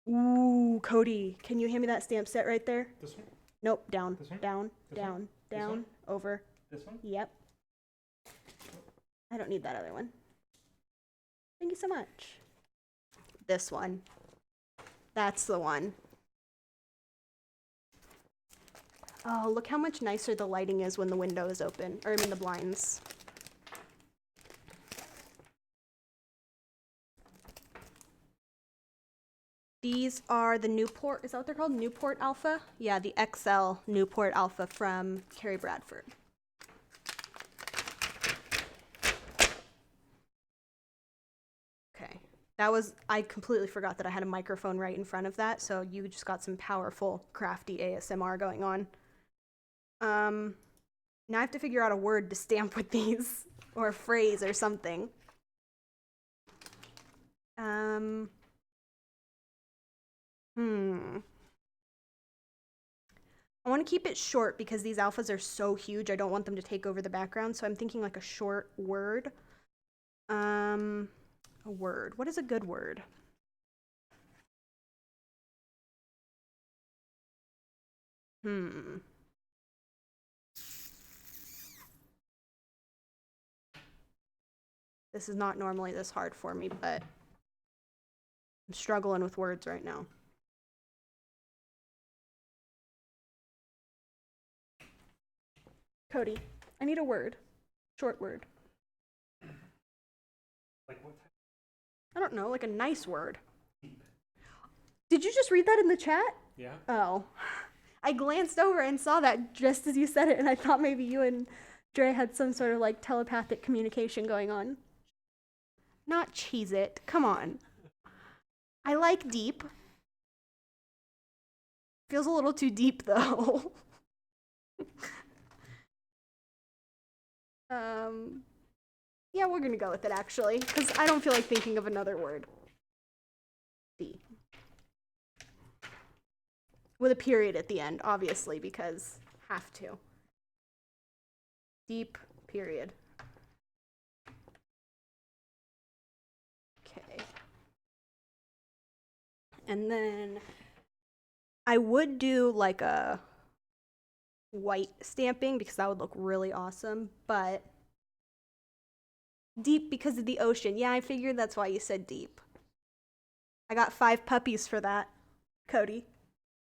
Ooh, Cody, can you hand me that stamp set right there? This one? Nope, down, This one? down, This down, one? down, one? over. This one? Yep. I don't need that other one. Thank you so much. This one. That's the one. Oh, look how much nicer the lighting is when the window is open. Or I mean the blinds. These are the Newport, is that what they're called? Newport Alpha? Yeah, the XL Newport Alpha from Carrie Bradford. Okay, I completely forgot that I had a microphone right in front of that, so you just got some powerful, crafty ASMR going on. Now I have to figure out a word to stamp with these, or a phrase or something. I want to keep it short because these alphas are so huge. I don't want them to take over the background. So I'm thinking like a short word. A word. What is a good word? This is not normally this hard for me, but I'm struggling with words right now. Cody, I need a word. Short word. Like what type? I don't know, like a nice word. Did you just read that in the chat? Yeah. Oh. I glanced over and saw that just as you said it, and I thought maybe you and Dre had some sort of like telepathic communication going on. Not Cheez It. Come on. I like deep. Feels a little too deep though. Yeah, we're gonna go with it actually, because I don't feel like thinking of another word. D. With a period at the end, obviously, because have to. Deep, period. Okay. And then I would do like a white stamping because that would look really awesome, but deep because of the ocean. Yeah, I figured that's why you said deep. I got 5 puppies for that, Cody.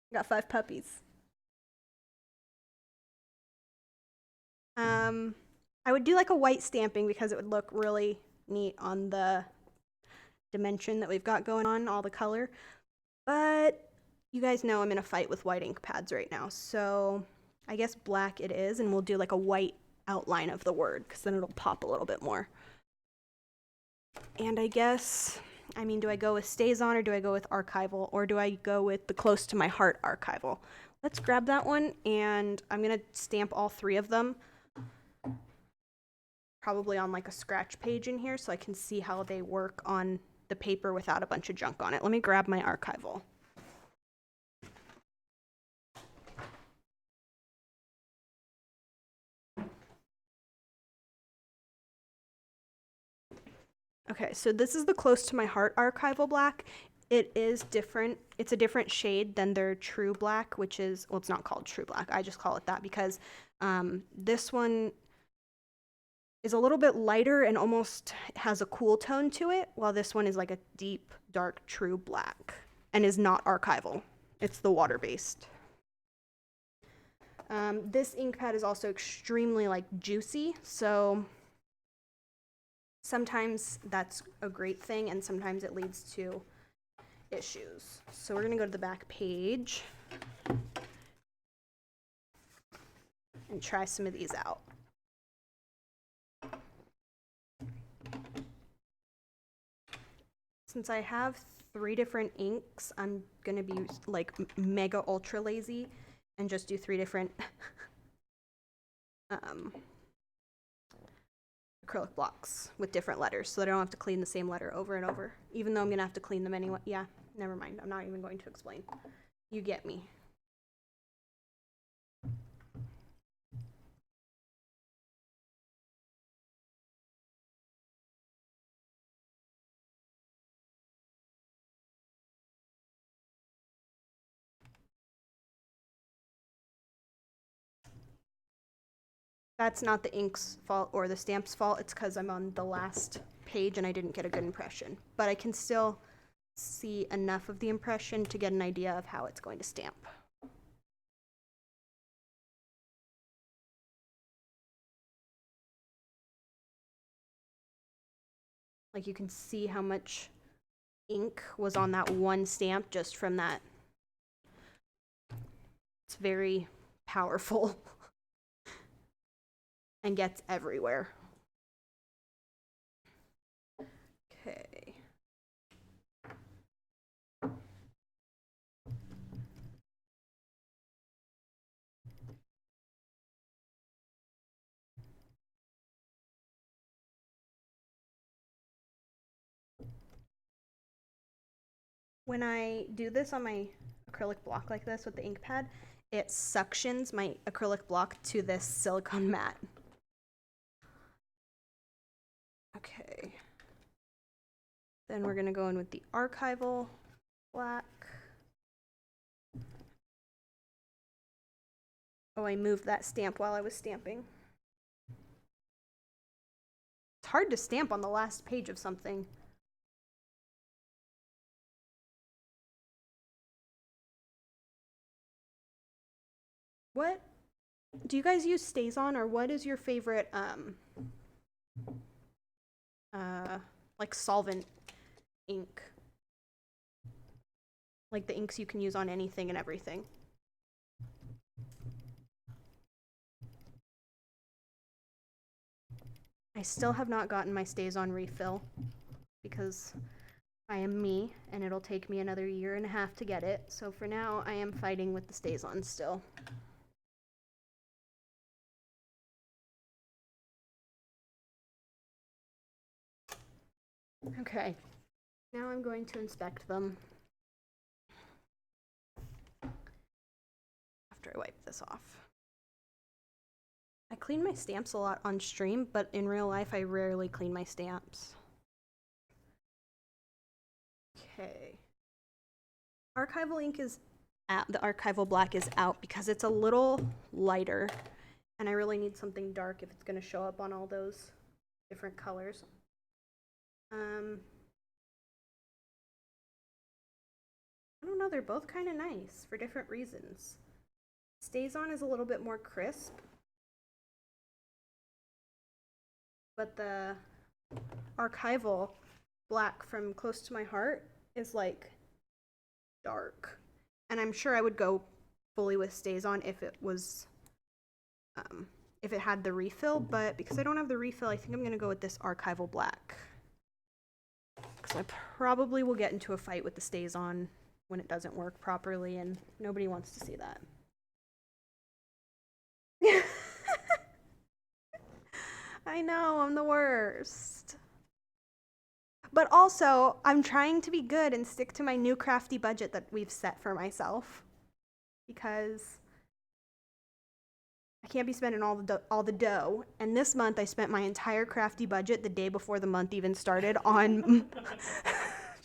I got 5 puppies. I would do like a white stamping because it would look really neat on the dimension that we've got going on, all the color. But you guys know I'm in a fight with white ink pads right now, so I guess black it is, and we'll do like a white outline of the word because then it'll pop a little bit more. And I guess, I mean, do I go with stays on or do I go with archival or do I go with the close to my heart archival? Let's grab that one, and I'm gonna stamp all 3 of them. Probably on like a scratch page in here so I can see how they work on the paper without a bunch of junk on it. Let me grab my archival. Okay, so this is the close to my heart archival black. It is different. It's a different shade than their true black, which is, well, it's not called true black. I just call it that because this one is a little bit lighter and almost has a cool tone to it, while this one is like a deep, dark, true black and is not archival. It's the water-based. This ink pad is also extremely like juicy, so sometimes that's a great thing and sometimes it leads to issues. So we're gonna go to the back page and try some of these out. Since I have 3 different inks, I'm gonna be like mega ultra lazy and just do 3 different acrylic blocks with different letters so that I don't have to clean the same letter over and over, even though I'm gonna have to clean them anyway. Yeah, never mind. I'm not even going to explain. You get me. That's not the ink's fault or the stamp's fault. It's because I'm on the last page and I didn't get a good impression. But I can still see enough of the impression to get an idea of how it's going to stamp. Like you can see how much ink was on that one stamp just from that. It's very powerful and gets everywhere. Okay. when I do this on my acrylic block like this with the ink pad, it suctions my acrylic block to this silicone mat. Okay. Then we're gonna go in with the archival black. Oh, I moved that stamp while I was stamping. It's hard to stamp on the last page of something. What do you guys use StazOn, or what is your favorite like solvent ink? Like the inks you can use on anything and everything. I still have not gotten my StazOn refill because I am me and it'll take me another 1.5 years to get it. So for now, I am fighting with the StazOn still. Okay, now I'm going to inspect them after I wipe this off. I clean my stamps a lot on stream, but in real life, I rarely clean my stamps. Okay. Archival ink is out, the archival black is out because it's a little lighter, and I really need something dark if it's going to show up on all those different colors. I don't know, they're both kind of nice for different reasons. StazOn is a little bit more crisp, but the archival black from Close to My Heart is like dark. And I'm sure I would go fully with StazOn if it was, if it had the refill, but because I don't have the refill, I think I'm gonna go with this archival black. Because I probably will get into a fight with the StazOn when it doesn't work properly, and nobody wants to see that. I know, I'm the worst. But also, I'm trying to be good and stick to my new crafty budget that we've set for myself. Because I can't be spending all the dough. And this month I spent my entire crafty budget the day before the month even started on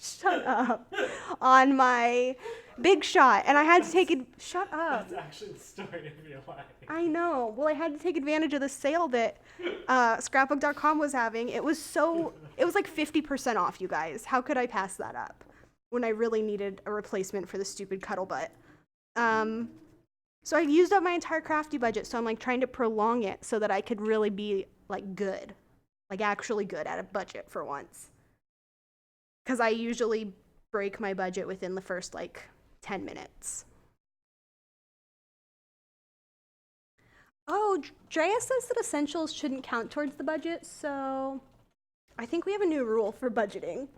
shut up. On my Big Shot, and I had to take it. Shut up. That's actually the story of your life. I know. Well, I had to take advantage of the sale that scrapbook.com was having. It was like 50% off, you guys. How could I pass that up when I really needed a replacement for the stupid Cuddlebutt? So I used up my entire crafty budget, so I'm like trying to prolong it so that I could really be like good, like actually good at a budget for once. Because I usually break my budget within the first like 10 minutes. Oh, Drea says that essentials shouldn't count towards the budget, so I think we have a new rule for budgeting.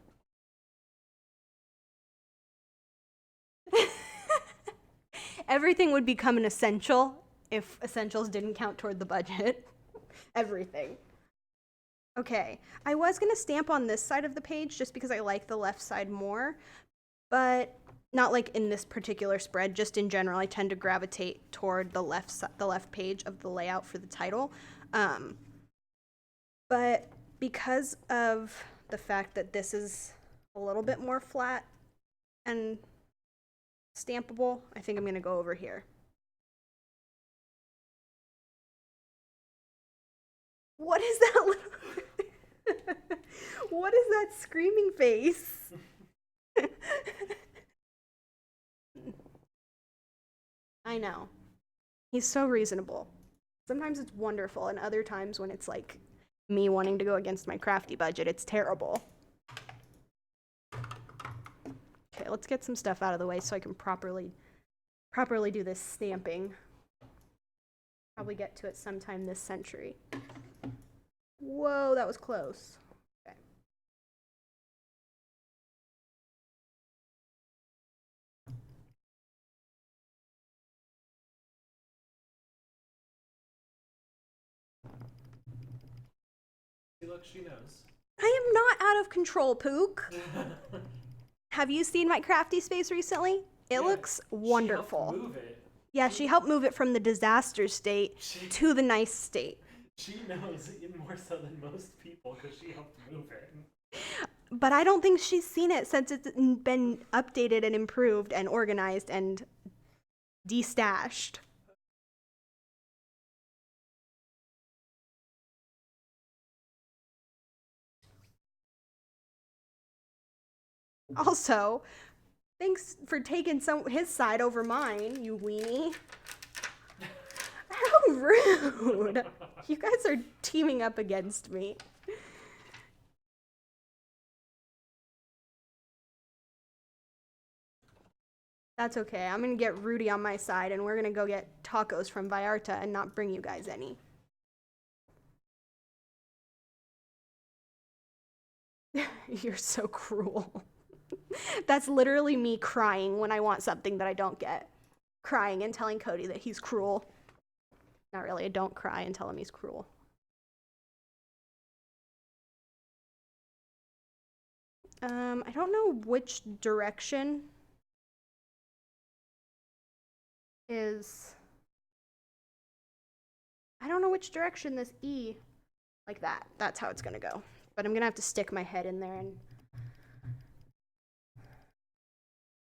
Everything would become an essential if essentials didn't count toward the budget. Everything. Okay, I was gonna stamp on this side of the page just because I like the left side more, but not like in this particular spread, just in general, I tend to gravitate toward the left page of the layout for the title. But because of the fact that this is a little bit more flat and stampable, I think I'm gonna go over here. What is that little what is that screaming face? I know. He's so reasonable. Sometimes it's wonderful, and other times when it's like me wanting to go against my crafty budget, it's terrible. Okay, let's get some stuff out of the way so I can properly do this stamping. Probably get to it sometime this century. Whoa, that was close. Okay. See, look, she knows. I am not out of control, Pook. Have you seen my crafty space recently? It Yeah, looks She wonderful. helped move it. Yeah, she helped move it from the disaster state She, to the nice state. she knows even more so than most people because she helped move it. But I don't think she's seen it since it's been updated and improved and organized and destashed. Also, thanks for taking his side over mine, you weenie. How rude. You guys are teaming up against me. That's okay. I'm gonna get Rudy on my side and we're gonna go get tacos from Vallarta and not bring you guys any. You're so cruel. That's literally me crying when I want something that I don't get. Crying and telling Cody that he's cruel. Not really, I don't cry and tell him he's cruel. I don't know which direction is... I don't know which direction this E, like that. That's how it's gonna go. But I'm gonna have to stick my head in there and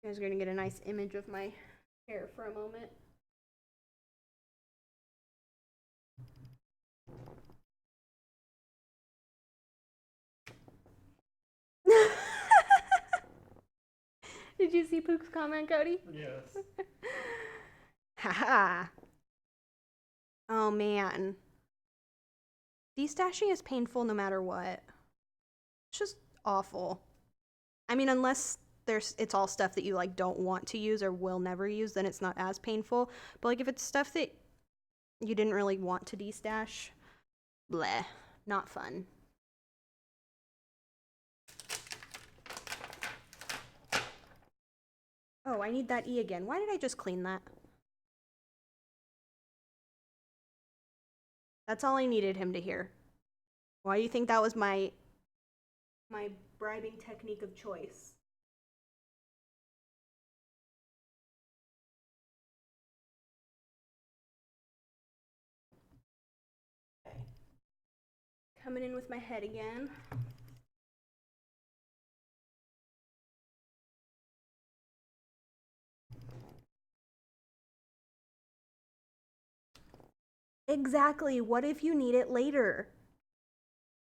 you guys are gonna get a nice image of my hair for a moment. Did you see Pook's comment, Cody? Yes. Haha. Oh man. Destashing is painful no matter what. It's just awful. I mean, unless it's all stuff that you like don't want to use or will never use, then it's not as painful. But like if it's stuff that you didn't really want to destash, bleh, not fun. Oh, I need that E again. Why did I just clean that? That's all I needed him to hear. Why do you think that was my bribing technique of choice? Okay. Coming in with my head again. Exactly. What if you need it later?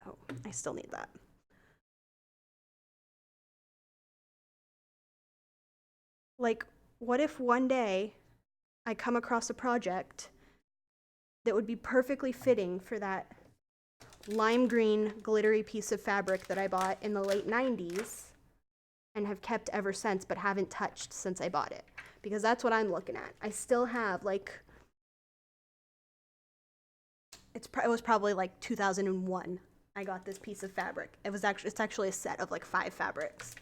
Oh, I still need that. Like, what if one day I come across a project that would be perfectly fitting for that lime green glittery piece of fabric that I bought in the late 90s and have kept ever since but haven't touched since I bought it? Because that's what I'm looking at. I still have like it was probably like 2001 I got this piece of fabric. It's actually a set of like 5 fabrics.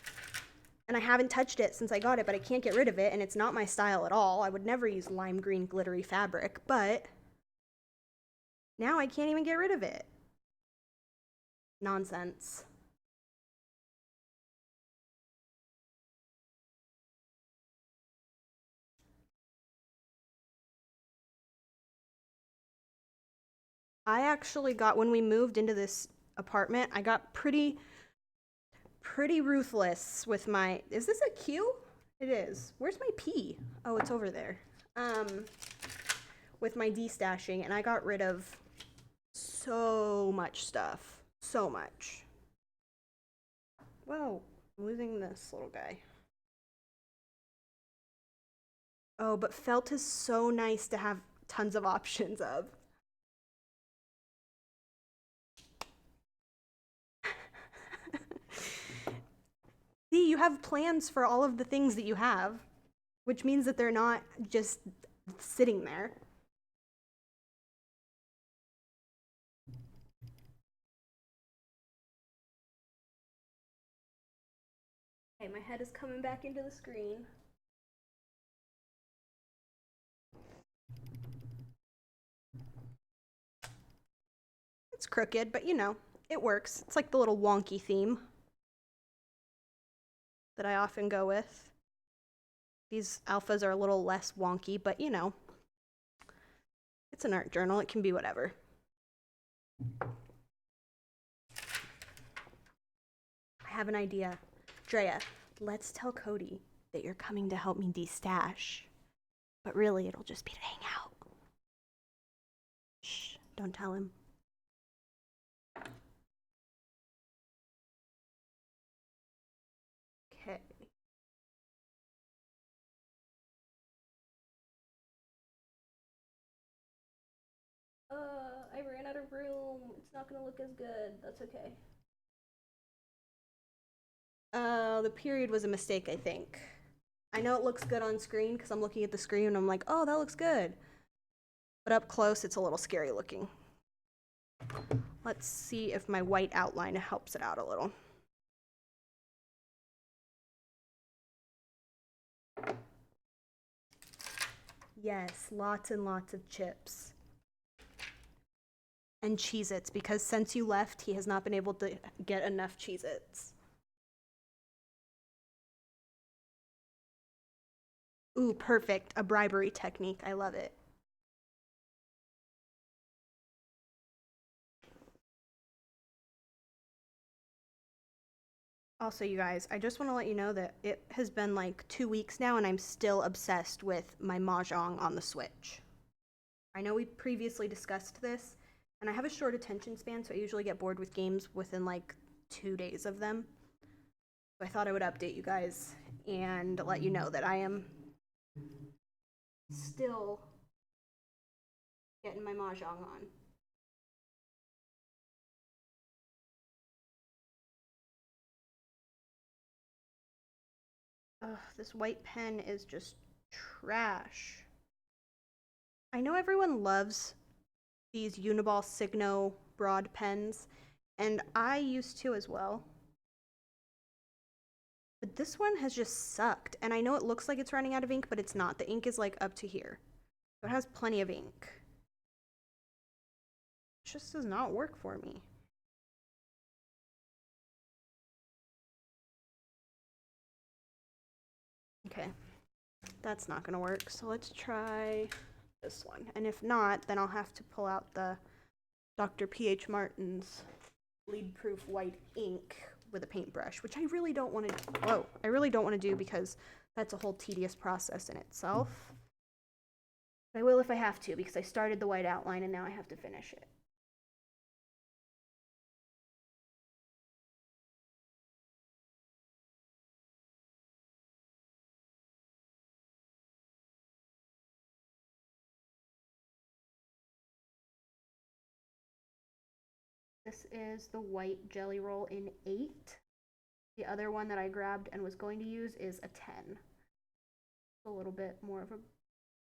And I haven't touched it since I got it, but I can't get rid of it, and it's not my style at all. I would never use lime green glittery fabric, but now I can't even get rid of it. Nonsense. I actually got, when we moved into this apartment, I got pretty ruthless with my, is this a Q? It is. Where's my P? Oh, it's over there. With my destashing, and I got rid of so much stuff. So much. Whoa, I'm losing this little guy. Oh, but felt is so nice to have tons of options of. See, you have plans for all of the things that you have, which means that they're not just sitting there. Okay, my head is coming back into the screen. It's crooked, but you know, it works. It's like the little wonky theme. that I often go with. These alphas are a little less wonky, but you know, it's an art journal. It can be whatever. I have an idea. Drea, let's tell Cody that you're coming to help me destash. But really, it'll just be to hang out. Shh, don't tell him. Okay. I ran out of room. It's not gonna look as good. That's okay. The period was a mistake, I think. I know it looks good on screen because I'm looking at the screen and I'm like, oh, that looks good. But up close, it's a little scary looking. Let's see if my white outline helps it out a little. Yes, lots and lots of chips. And Cheez-Its, because since you left, he has not been able to get enough Cheez-Its. Ooh, perfect. A bribery technique. I love it. Also, you guys, I just want to let you know that it has been like 2 weeks now and I'm still obsessed with my Mahjong on the Switch. I know we previously discussed this, and I have a short attention span, so I usually get bored with games within like 2 days of them. So I thought I would update you guys and let you know that I am still getting my Mahjong on. Ugh, this white pen is just trash. I know everyone loves these Uniball Signo broad pens, and I used to as well. But this one has just sucked, and I know it looks like it's running out of ink, but it's not. The ink is like up to here. So it has plenty of ink. It just does not work for me. Okay, that's not gonna work, so let's try this one. And if not, then I'll have to pull out the Dr. P.H. Martin's bleed-proof white ink with a paintbrush, which I really don't want to, I really don't want to do because that's a whole tedious process in itself. But I will if I have to, because I started the white outline and now I have to finish it. This is the white Jelly Roll in 8. The other one that I grabbed and was going to use is a 10. A little bit more of a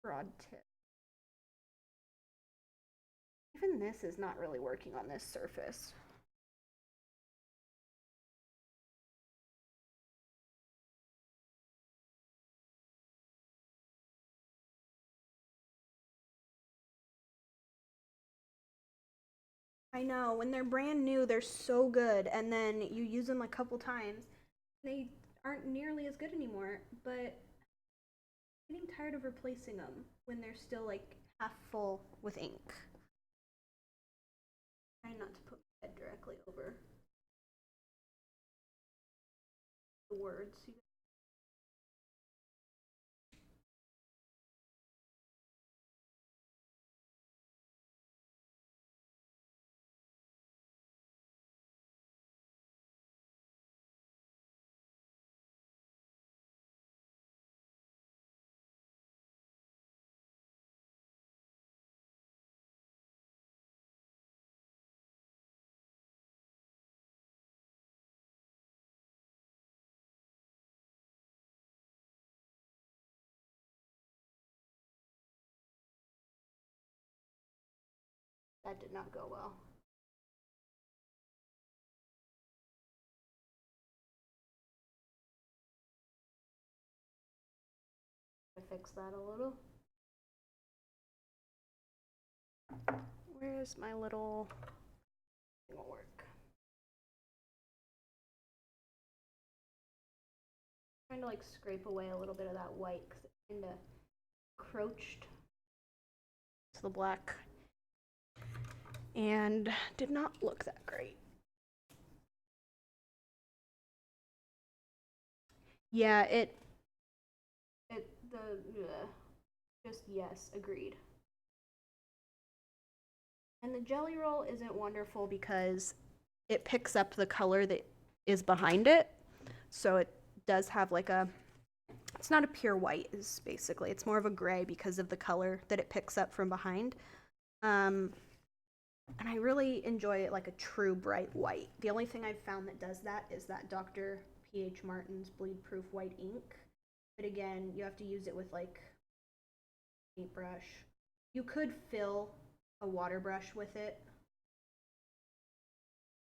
broad tip. Even this is not really working on this surface. I know, when they're brand new, they're so good, and then you use them a couple times, they aren't nearly as good anymore, but I'm getting tired of replacing them when they're still like half full with ink. Try not to put my head directly over the words. That did not go well. I fix that a little. Where's my little thing will work? Trying to like scrape away a little bit of that white because it kind of encroached to the black and did not look that great. Yeah, just yes, agreed. And the jelly roll isn't wonderful because it picks up the color that is behind it. So it does have like it's not a pure white, is basically. It's more of a gray because of the color that it picks up from behind. And I really enjoy it like a true bright white. The only thing I've found that does that is that Dr. P.H. Martin's bleed proof white ink. But again, you have to use it with like paintbrush. You could fill a water brush with it,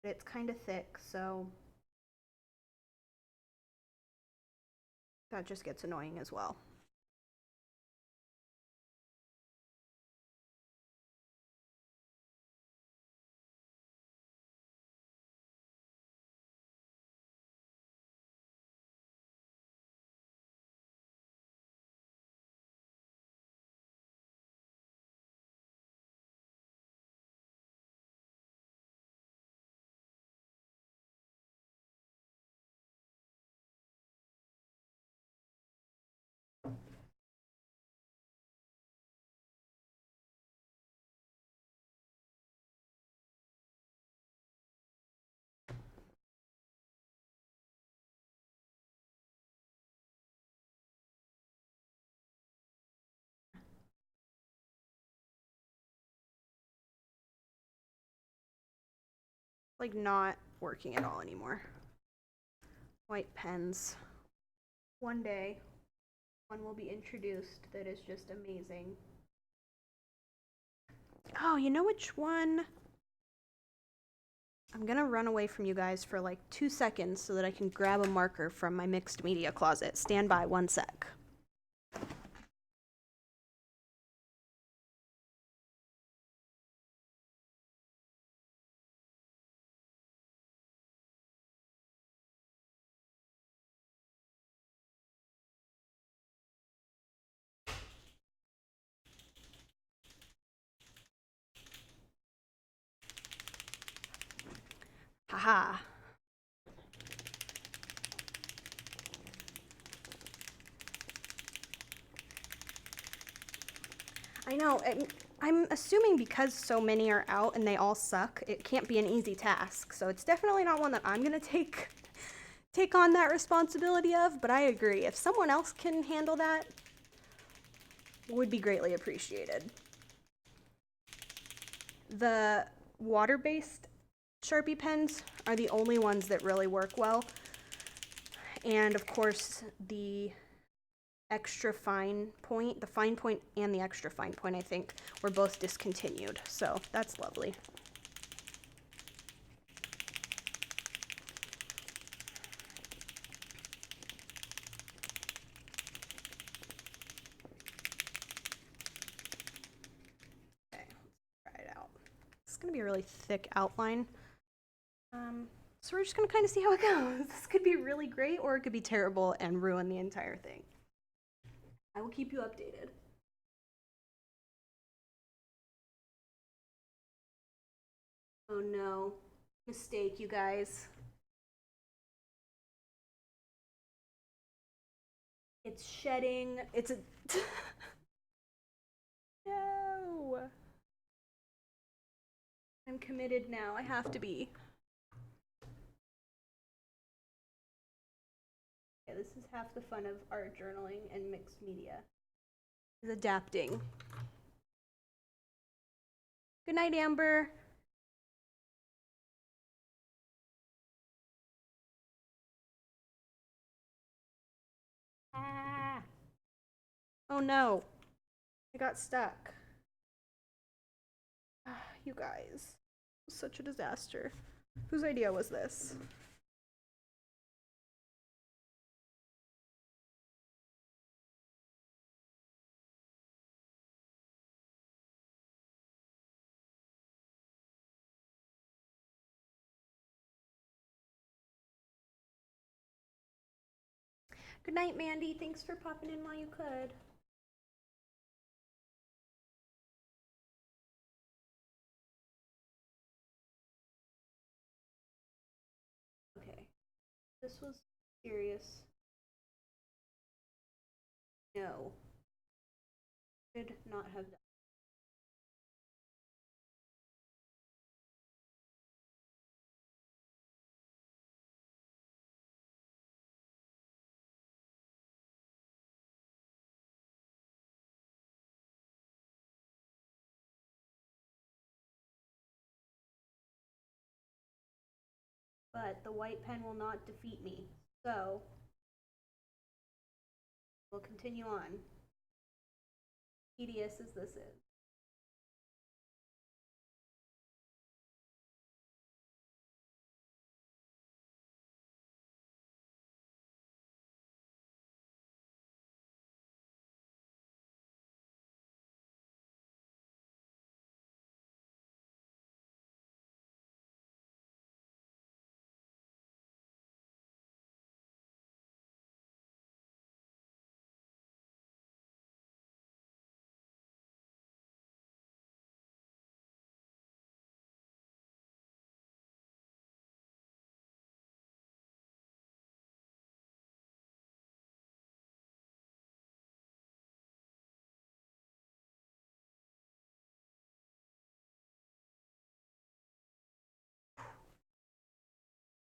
but it's kind of thick, so that just gets annoying as well. Like not working at all anymore. White pens. One day, one will be introduced that is just amazing. Oh, you know which one? I'm gonna run away from you guys for like 2 seconds so that I can grab a marker from my mixed media closet. Stand by 1 sec. Haha. I know. I'm assuming because so many are out and they all suck, it can't be an easy task. So it's definitely not one that I'm gonna take on that responsibility of. But I agree. If someone else can handle that, would be greatly appreciated. The water-based Sharpie pens are the only ones that really work well. And of course, the extra fine point, the fine point and the extra fine point, I think, were both discontinued. So that's lovely. Okay, let's try it out. It's gonna be a really thick outline. So we're just gonna kind of see how it goes. This could be really great or it could be terrible and ruin the entire thing. I will keep you updated. Oh no. Mistake, you guys. It's shedding. It's a... No. I'm committed now. I have to be. Yeah, this is half the fun of art journaling and mixed media. Is adapting. Good night, Amber. Ah. Oh no. I got stuck. You guys. It was such a disaster. Whose idea was this? Good night, Mandy. Thanks for popping in while you could. Okay. This was serious. No. Should not have done. But the white pen will not defeat me. So, we'll continue on. Tedious as this is.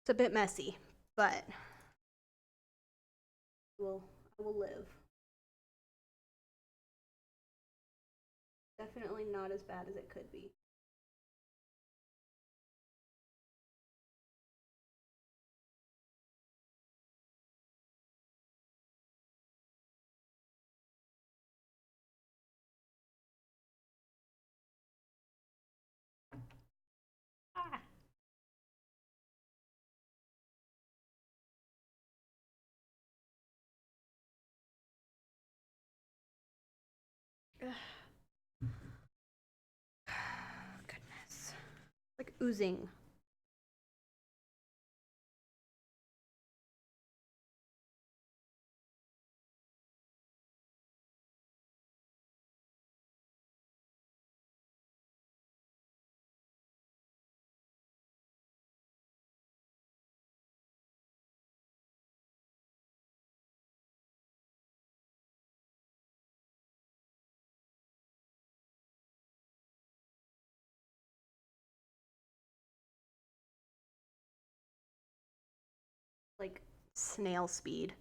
It's a bit messy, but I will live. Definitely not as bad as it could be. Ah. Goodness. Like oozing. Like snail speed.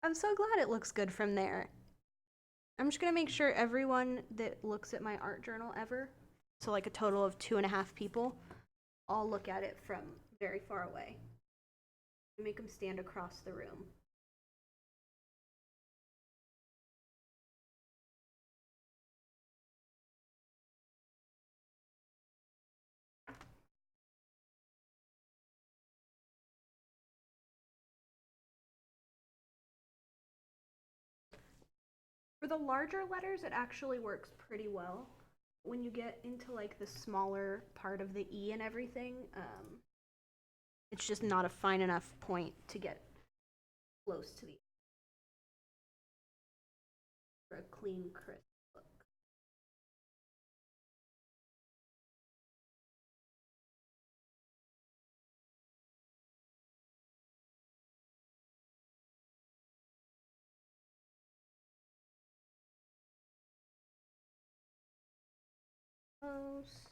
I'm so glad it looks good from there. I'm just gonna make sure everyone that looks at my art journal ever, so like a total of 2.5 people, all look at it from very far away. Make them stand across the room. For the larger letters, it actually works pretty well. When you get into like the smaller part of the E and everything, it's just not a fine enough point to get close to the for a clean, crisp look. Close.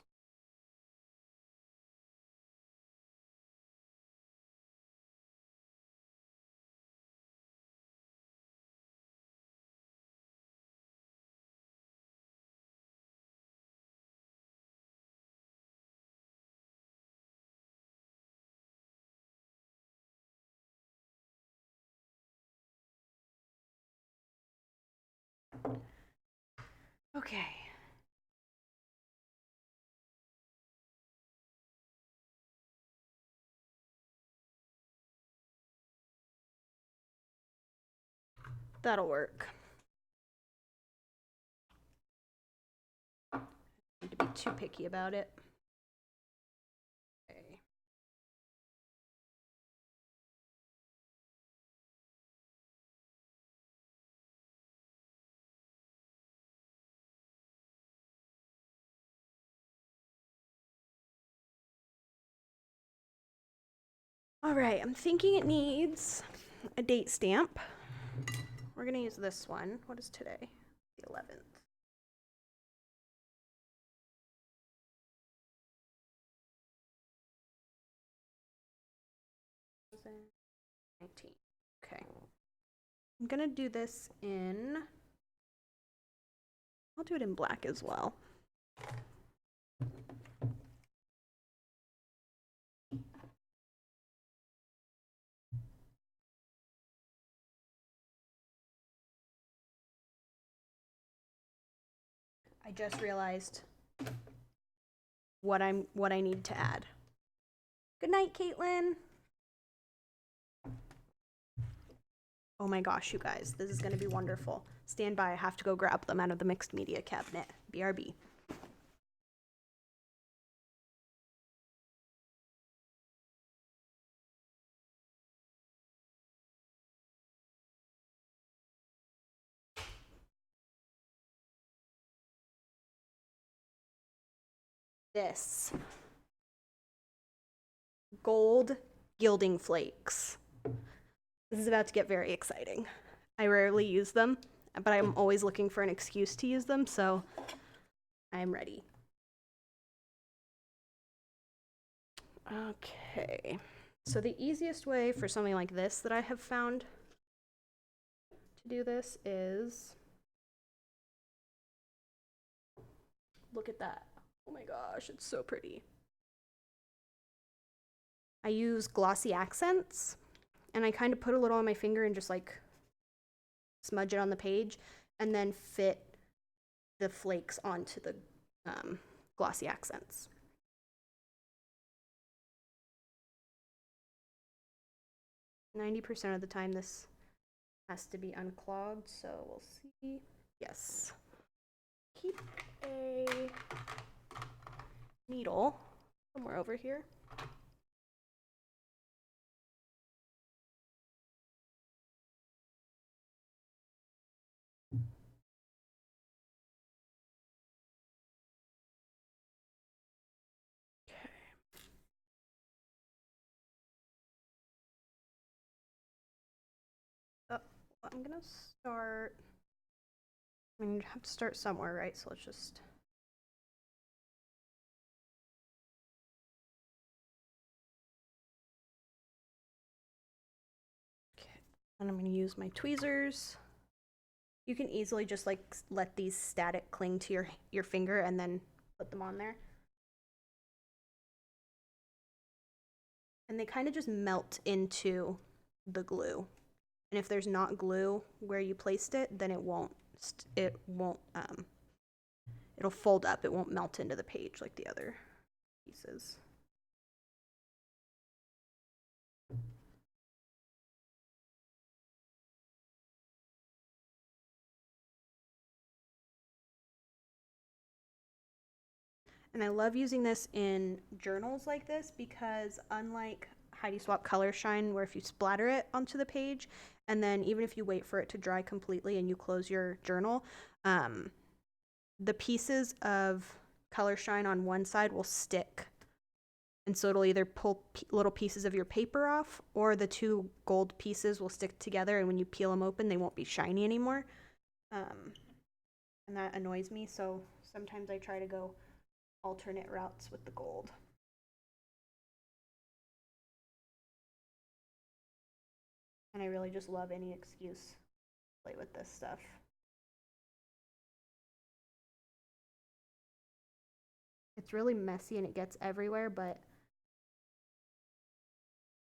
Okay. That'll work. Need to be too picky about it. Okay. All right, I'm thinking it needs a date stamp. We're gonna use this one. What is today? The 11th. Okay. I'm gonna do this in, I'll do it in black as well. I just realized what I need to add. Good night, Caitlin. Oh my gosh, you guys, this is gonna be wonderful. Stand by, I have to go grab them out of the mixed media cabinet. BRB. This gold gilding flakes. This is about to get very exciting. I rarely use them, but I'm always looking for an excuse to use them, so I'm ready. Okay, so the easiest way for something like this that I have found to do this is, look at that. Oh my gosh, it's so pretty. I use glossy accents, and I kind of put a little on my finger and just like smudge it on the page, and then fit the flakes onto the glossy accents. %90 of the time this has to be unclogged, so we'll see. Yes. Keep a needle somewhere over here. I'm gonna start, I mean, you have to start somewhere, right? So let's just, okay. And I'm gonna use my tweezers. You can easily just like let these static cling to your finger and then put them on there. And they kind of just melt into the glue. And if there's not glue where you placed it, then it'll fold up. It won't melt into the page like the other pieces. And I love using this in journals like this because unlike Heidi Swapp Color Shine, where if you splatter it onto the page, and then even if you wait for it to dry completely and you close your journal, the pieces of Color Shine on one side will stick. And so it'll either pull little pieces of your paper off, or the two gold pieces will stick together, and when you peel them open, they won't be shiny anymore. And that annoys me, so sometimes I try to go alternate routes with the gold. And I really just love any excuse to play with this stuff. It's really messy and it gets everywhere, but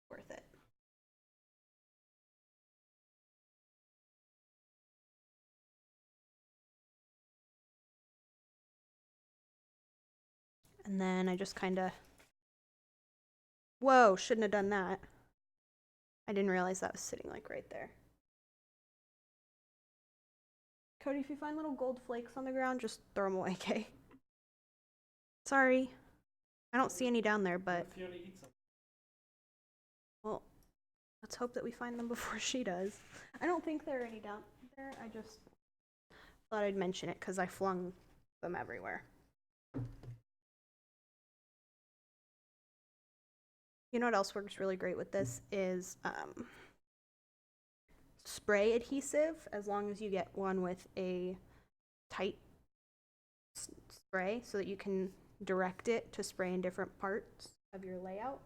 worth it. And then I just kind of, whoa, shouldn't have done that. I didn't realize that was sitting like right there. Cody, if you find little gold flakes on the ground, just throw them away, okay? Sorry. I don't see any down there, but... Fiona eats them. Well, let's hope that we find them before she does. I don't think there are any down there. I just thought I'd mention it because I flung them everywhere. You know what else works really great with this is spray adhesive, as long as you get one with a tight spray so that you can direct it to spray in different parts of your layout.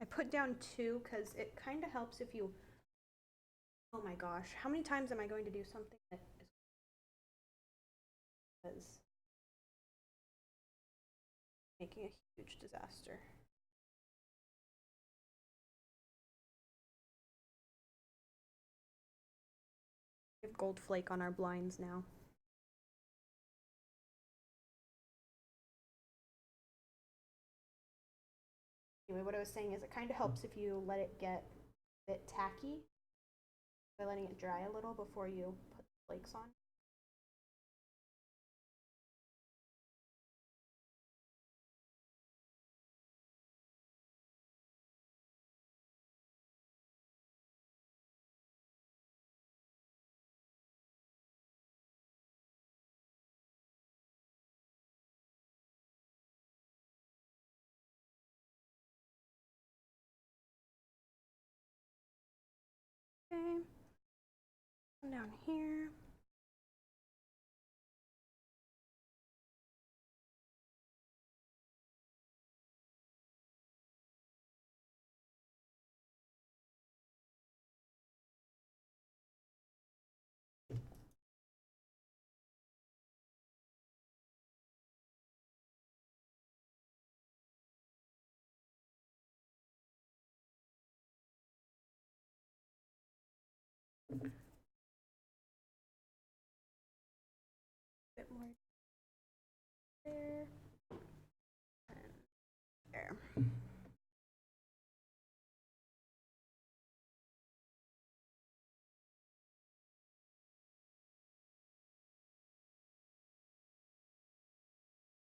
I put down 2 because it kind of helps if you. Oh my gosh, how many times am I going to do something that is making a huge disaster? We have gold flake on our blinds now. Anyway, what I was saying is it kind of helps if you let it get a bit tacky by letting it dry a little before you put the flakes on. Okay. Come down here. Bit more there and there.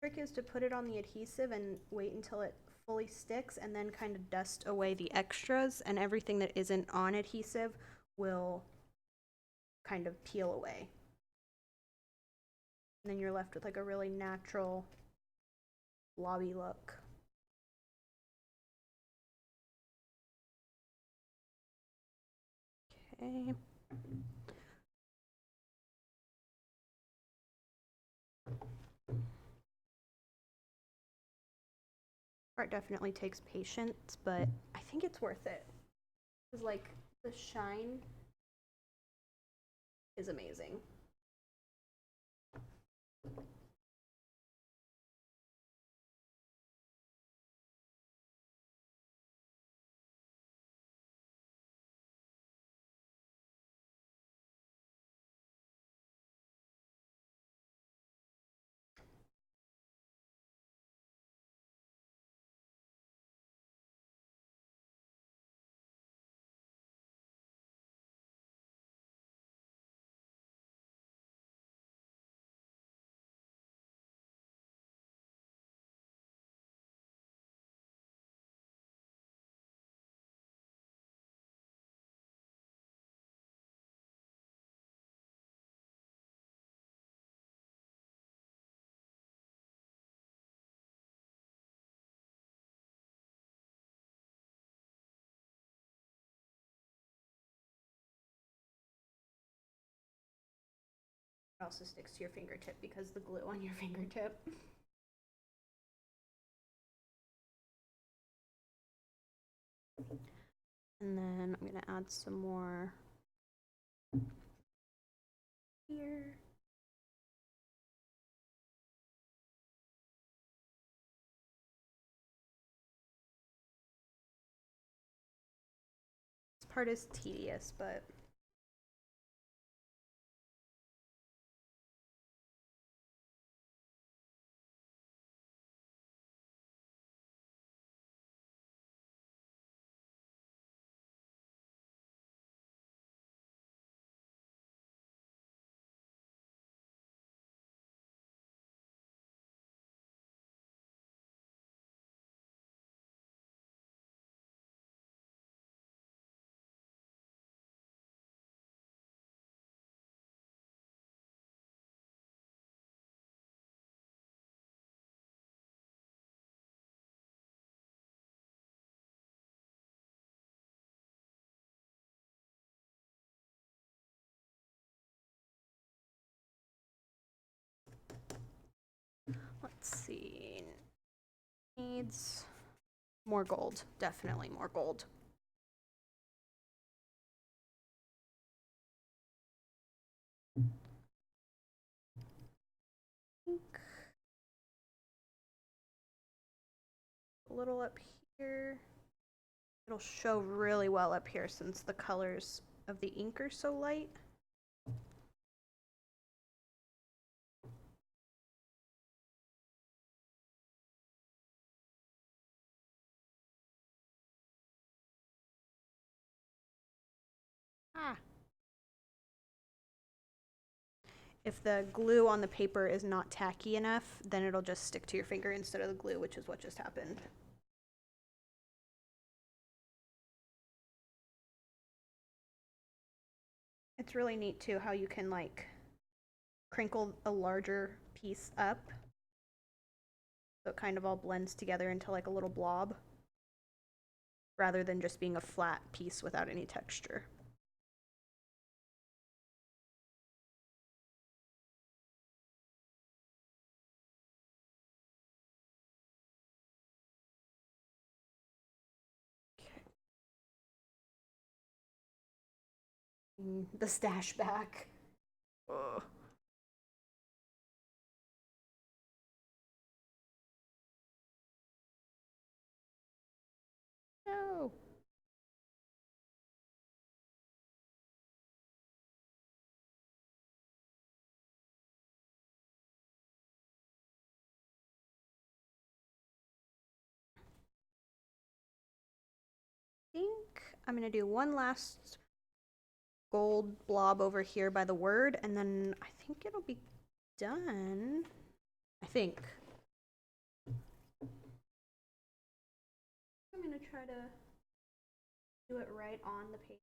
Trick is to put it on the adhesive and wait until it fully sticks and then kind of dust away the extras, and everything that isn't on adhesive will kind of peel away. And then you're left with like a really natural blobby look. Okay. Art definitely takes patience, but I think it's worth it. Because like the shine is amazing. It also sticks to your fingertip because the glue on your fingertip. And then I'm gonna add some more here. This part is tedious, but Let's see. Needs more gold. Definitely more gold. A little up here. It'll show really well up here since the colors of the ink are so light. Ah. If the glue on the paper is not tacky enough, then it'll just stick to your finger instead of the glue, which is what just happened. It's really neat too how you can like crinkle a larger piece up so it kind of all blends together into like a little blob rather than just being a flat piece without any texture. The stash back. Ugh. No. I think I'm gonna do one last gold blob over here by the word, and then I think it'll be done. I think. I'm gonna try to do it right on the page.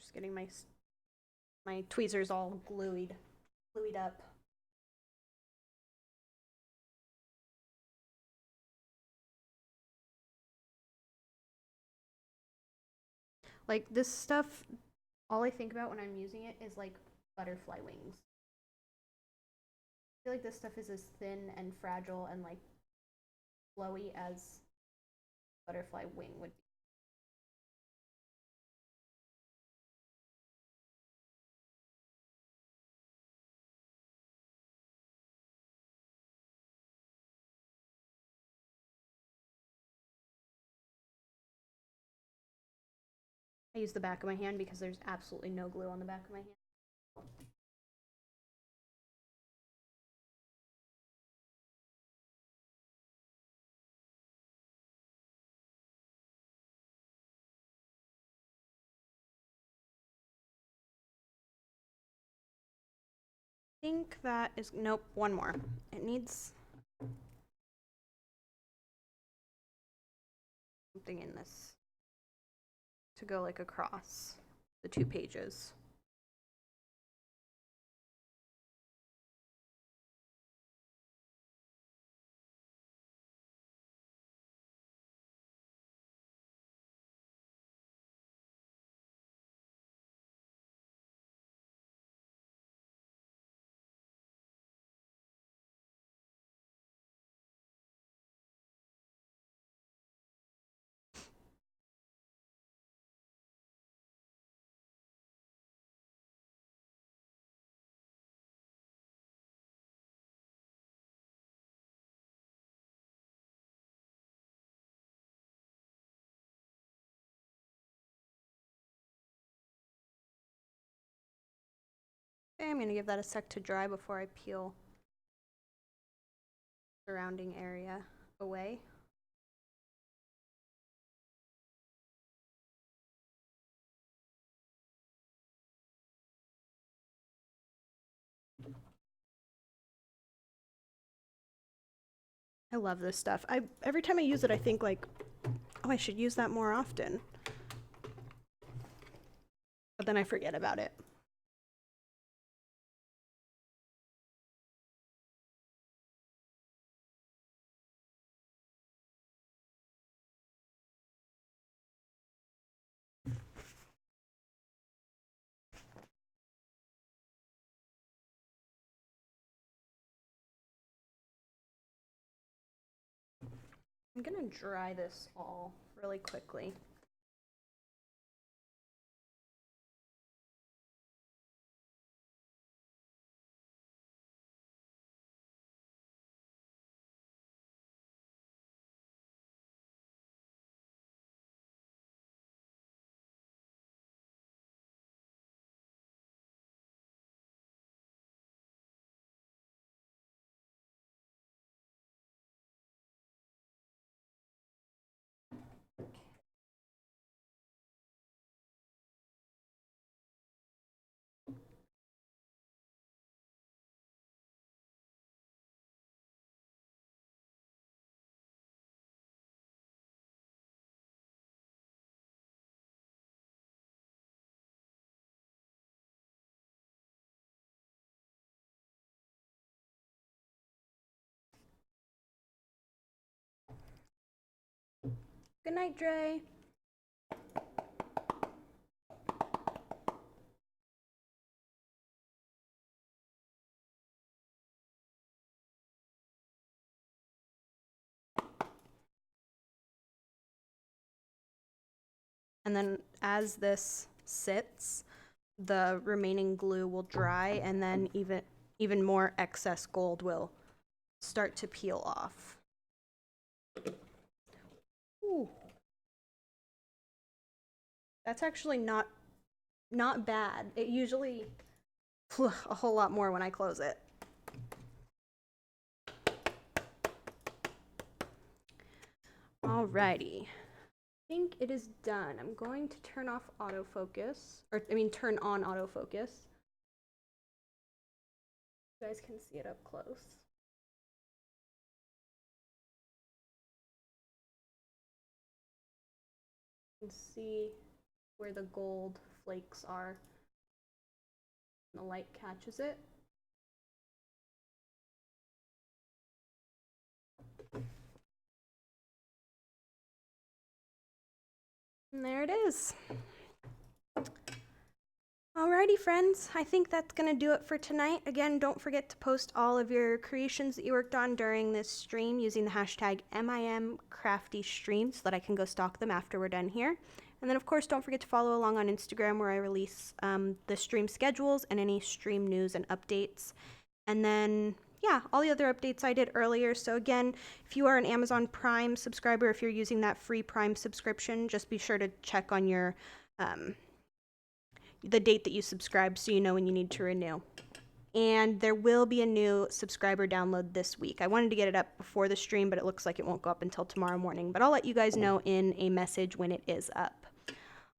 Just getting my tweezers all glued up. Like this stuff, all I think about when I'm using it is like butterfly wings. I feel like this stuff is as thin and fragile and like flowy as butterfly wing would be. I use the back of my hand because there's absolutely no glue on the back of my hand. I think that is, nope, one more. It needs something in this to go like across the 2 pages. Okay, I'm gonna give that a sec to dry before I peel the surrounding area away. I love this stuff. Every time I use it, I think like, oh, I should use that more often. But then I forget about it. I'm gonna dry this all really quickly. Good night, Dre. And then as this sits, the remaining glue will dry, and then even more excess gold will start to peel off. Ooh. That's actually not bad. It usually a whole lot more when I close it. Alrighty. I think it is done. I'm going to turn off autofocus, turn on autofocus. You guys can see it up close. You can see where the gold flakes are. The light catches it. And there it is. Alrighty, friends. I think that's going to do it for tonight. Again, don't forget to post all of your creations that you worked on during this stream using the hashtag #MIMCraftyStream so that I can go stalk them after we're done here. And then, of course, don't forget to follow along on Instagram where I release the stream schedules and any stream news and updates. And then, yeah, all the other updates I did earlier. So again, if you are an Amazon Prime subscriber, if you're using that free Prime subscription, just be sure to check on your the date that you subscribed so you know when you need to renew. And there will be a new subscriber download this week. I wanted to get it up before the stream, but it looks like it won't go up until tomorrow morning. But I'll let you guys know in a message when it is up.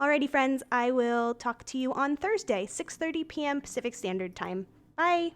Alrighty, friends, I will talk to you on Thursday, 6:30 p.m. Pacific Standard Time. Bye!